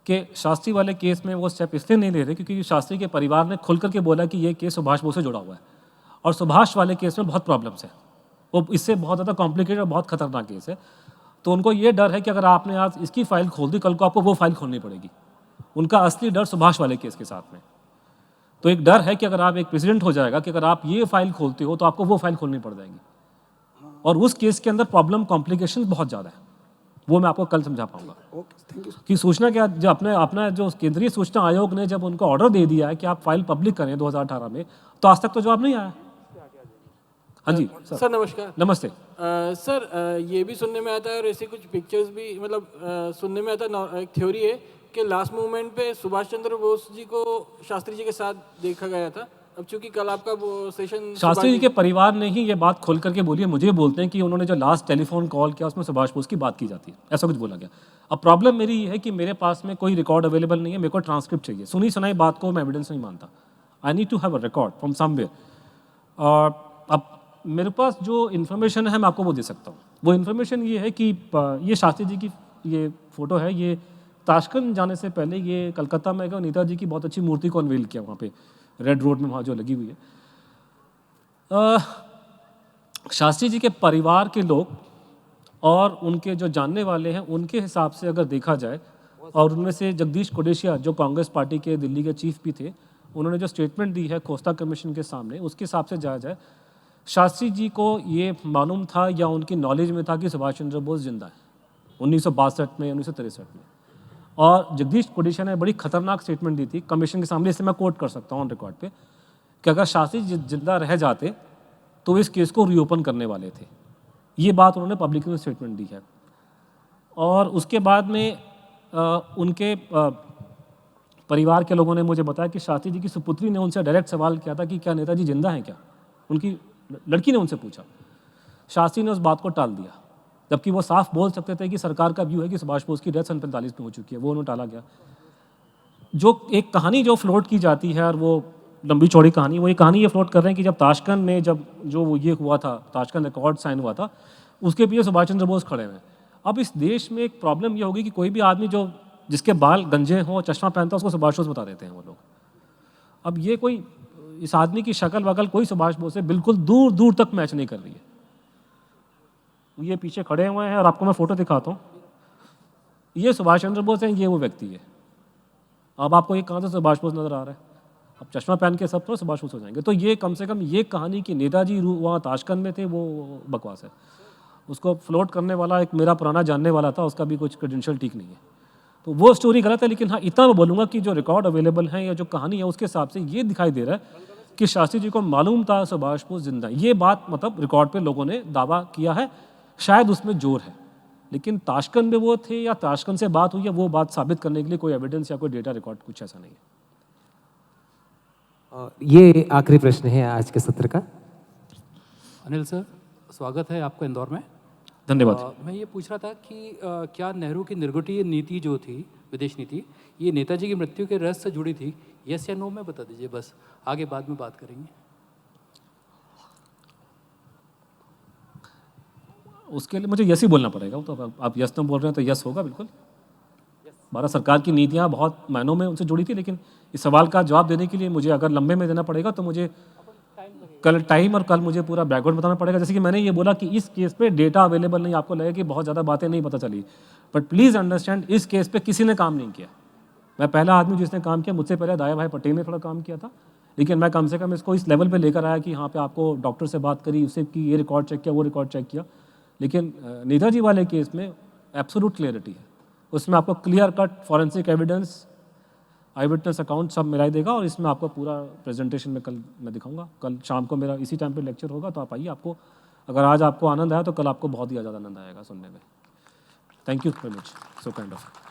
कि शास्त्री वाले केस में वो स्टेप इसलिए नहीं ले रहे क्योंकि शास्त्री के परिवार ने खुल करके बोला कि ये केस सुभाष बोस से जुड़ा हुआ है, और सुभाष वाले केस में बहुत प्रॉब्लम्स है, वो इससे बहुत ज़्यादा कॉम्प्लिकेटेड और बहुत खतरनाक केस है। तो उनको ये डर है कि अगर आपने आज इसकी फाइल खोल दी, कल को आपको वो फाइल खोलनी पड़ेगी। उनका असली डर सुभाष वाले केस के साथ में। तो एक डर है कि अगर आप एक प्रेसिडेंट हो जाएगा कि अगर आप ये फाइल खोलते हो तो आपको वो फाइल खोलनी पड़ जाएगी, और उस केस के अंदर प्रॉब्लम कॉम्प्लिकेशन बहुत ज़्यादा है। वो मैं आपको कल समझा पाऊंगा। Okay, thank you. कि सूचना क्या, जो अपना जो केंद्रीय सूचना आयोग ने जब उनको ऑर्डर दे दिया है कि आप फाइल पब्लिक करें 2018 में, तो आज तक तो जवाब नहीं आया। हाँ जी सर नमस्कार। नमस्ते। सर ये भी सुनने में आता है और ऐसे कुछ पिक्चर्स भी मतलब सुनने में आता है, एक थ्योरी है कि लास्ट मूवमेंट पे सुभाष चंद्र बोस जी को शास्त्री जी के साथ देखा गया था। अब चूंकि कल आपका वो सेशन शास्त्री जी के परिवार ने ही ये बात खोल करके बोली है। मुझे बोलते हैं कि उन्होंने जो लास्ट टेलीफोन कॉल किया उसमें सुभाष बोस की बात की जाती है, ऐसा कुछ बोला गया। अब प्रॉब्लम मेरी ये है कि मेरे पास में कोई रिकॉर्ड अवेलेबल नहीं है, मेरे को ट्रांसक्रिप्ट चाहिए। सुनी सुनाई बात को मैं एविडेंस नहीं मानता। I need to have a record from somewhere. और अब मेरे पास जो इन्फॉर्मेशन है मैं आपको वो दे सकता हूँ। वो इन्फॉर्मेशन ये है कि ये शास्त्री जी की ये फ़ोटो है, ये ताशकंद जाने से पहले ये कलकत्ता में गए, नेताजी की बहुत अच्छी मूर्ति को अनवील किया वहाँ पे रेड रोड में, वहाँ जो लगी हुई है। शास्त्री जी के परिवार के लोग और उनके जो जानने वाले हैं उनके हिसाब से अगर देखा जाए, और उनमें से जगदीश कोडेशिया जो कांग्रेस पार्टी के दिल्ली के चीफ भी थे, उन्होंने जो स्टेटमेंट दी है खोस्ता कमीशन के सामने, उसके हिसाब से जाया जाए शास्त्री जी को ये मालूम था या उनकी नॉलेज में था कि सुभाष चंद्र बोस जिंदा है 1962 में, 1963 में। और जगदीश कोडेशिया ने बड़ी खतरनाक स्टेटमेंट दी थी कमीशन के सामने, इससे मैं कोट कर सकता हूँ ऑन रिकॉर्ड पे, कि अगर शास्त्री जी जिंदा रह जाते तो इस केस को रीओपन करने वाले थे। ये बात उन्होंने पब्लिक में स्टेटमेंट दी है। और उसके बाद में उनके परिवार के लोगों ने मुझे बताया कि शास्त्री जी की सुपुत्री ने उनसे डायरेक्ट सवाल किया था कि क्या नेताजी जिंदा हैं क्या, उनकी लड़की ने उनसे पूछा। शास्त्री ने उस बात को टाल दिया, जबकि वो साफ बोल सकते थे कि सरकार का व्यू है कि सुभाष बोस की डेथ सन 45 में हो चुकी है, वो उन्होंने टाला गया। जो एक कहानी जो फ्लोट की जाती है, और वो लंबी चौड़ी कहानी, वो ये कहानी ये फ्लोट कर रहे हैं कि जब ताशकंद में जब जो ये हुआ था, ताशकंद अकॉर्ड साइन हुआ था, उसके पीछे सुभाष चंद्र बोस खड़े हुए हैं। अब इस देश में एक प्रॉब्लम ये होगी कि कोई भी आदमी जो जिसके बाल गंजे हों, चश्मा पहनता है, उसको सुभाष बोस बता देते हैं वो लोग। अब ये कोई इस आदमी की शक्ल वकल कोई सुभाष बोस से बिल्कुल दूर दूर तक मैच नहीं कर रही है। ये पीछे खड़े हुए हैं और आपको मैं फोटो दिखाता हूँ, ये सुभाष चंद्र बोस हैं, ये वो व्यक्ति है। अब आपको ये कहाँ से सुभाष बोस नजर आ रहा है? अब चश्मा पहन के सब तो सुभाष बोस हो जाएंगे। तो ये कम से कम ये कहानी कि नेताजी वहाँ ताशकंद में थे, वो बकवास है। उसको फ्लोट करने वाला एक मेरा पुराना जानने वाला था, उसका भी कुछ क्रेडेंशियल ठीक नहीं है, तो वो स्टोरी गलत है। लेकिन हाँ, इतना मैं बोलूँगा कि जो रिकॉर्ड अवेलेबल है या जो कहानी है, उसके हिसाब से ये दिखाई दे रहा है कि शास्त्री जी को मालूम था सुभाष बोस जिंदा है। ये बात मतलब रिकॉर्ड पे लोगों ने दावा किया है, शायद उसमें जोर है। लेकिन ताशकंद में वो थे या ताशकंद से बात हुई है, वो बात साबित करने के लिए कोई एविडेंस या कोई डेटा रिकॉर्ड कुछ ऐसा नहीं है। ये आखिरी प्रश्न है आज के सत्र का। अनिल सर, स्वागत है आपका इंदौर में। धन्यवाद। मैं ये पूछ रहा था कि क्या नेहरू की निर्गुटीय नीति जो थी, विदेश नीति, ये नेताजी की मृत्यु के रहस्य से जुड़ी थी? यस या नो में बता दीजिए, बस आगे बाद में बात करेंगे। उसके लिए मुझे यस ही बोलना पड़ेगा। तो आप यस नो बोल रहे हैं तो यस होगा बिल्कुल। भारत सरकार की नीतियाँ बहुत मायनों में उनसे जुड़ी थी, लेकिन इस सवाल का जवाब देने के लिए मुझे अगर लंबे में देना पड़ेगा तो मुझे कल टाइम और कल मुझे पूरा बैकग्राउंड बताना पड़ेगा। जैसे कि मैंने ये बोला कि इस केस पे डेटा अवेलेबल नहीं, आपको लगेगा कि बहुत ज़्यादा बातें नहीं पता चली, बट प्लीज़ अंडरस्टैंड इस केस पे किसी ने काम नहीं किया। मैं पहला आदमी जिसने काम किया, मुझसे पहले दाया भाई पटेल ने थोड़ा काम किया था, लेकिन मैं कम से कम इसको इस लेवल पे लेकर आया कि यहाँ पे आपको डॉक्टर से बात करी, उससे कि ये रिकॉर्ड चेक किया, वो रिकॉर्ड चेक किया। लेकिन नेताजी वाले केस में एब्सोल्यूट क्लियरिटी है, उसमें आपको क्लियर कट फॉरेंसिक एविडेंस, आई विटनेस अकाउंट सब मिलाई देगा, और इसमें आपको पूरा प्रेजेंटेशन में कल मैं दिखाऊंगा। कल शाम को मेरा इसी टाइम पे लेक्चर होगा, तो आप आइए। आपको अगर आज आपको आनंद आया तो कल आपको बहुत ही ज़्यादा आनंद आएगा सुनने में। Thank you very much, so kind of.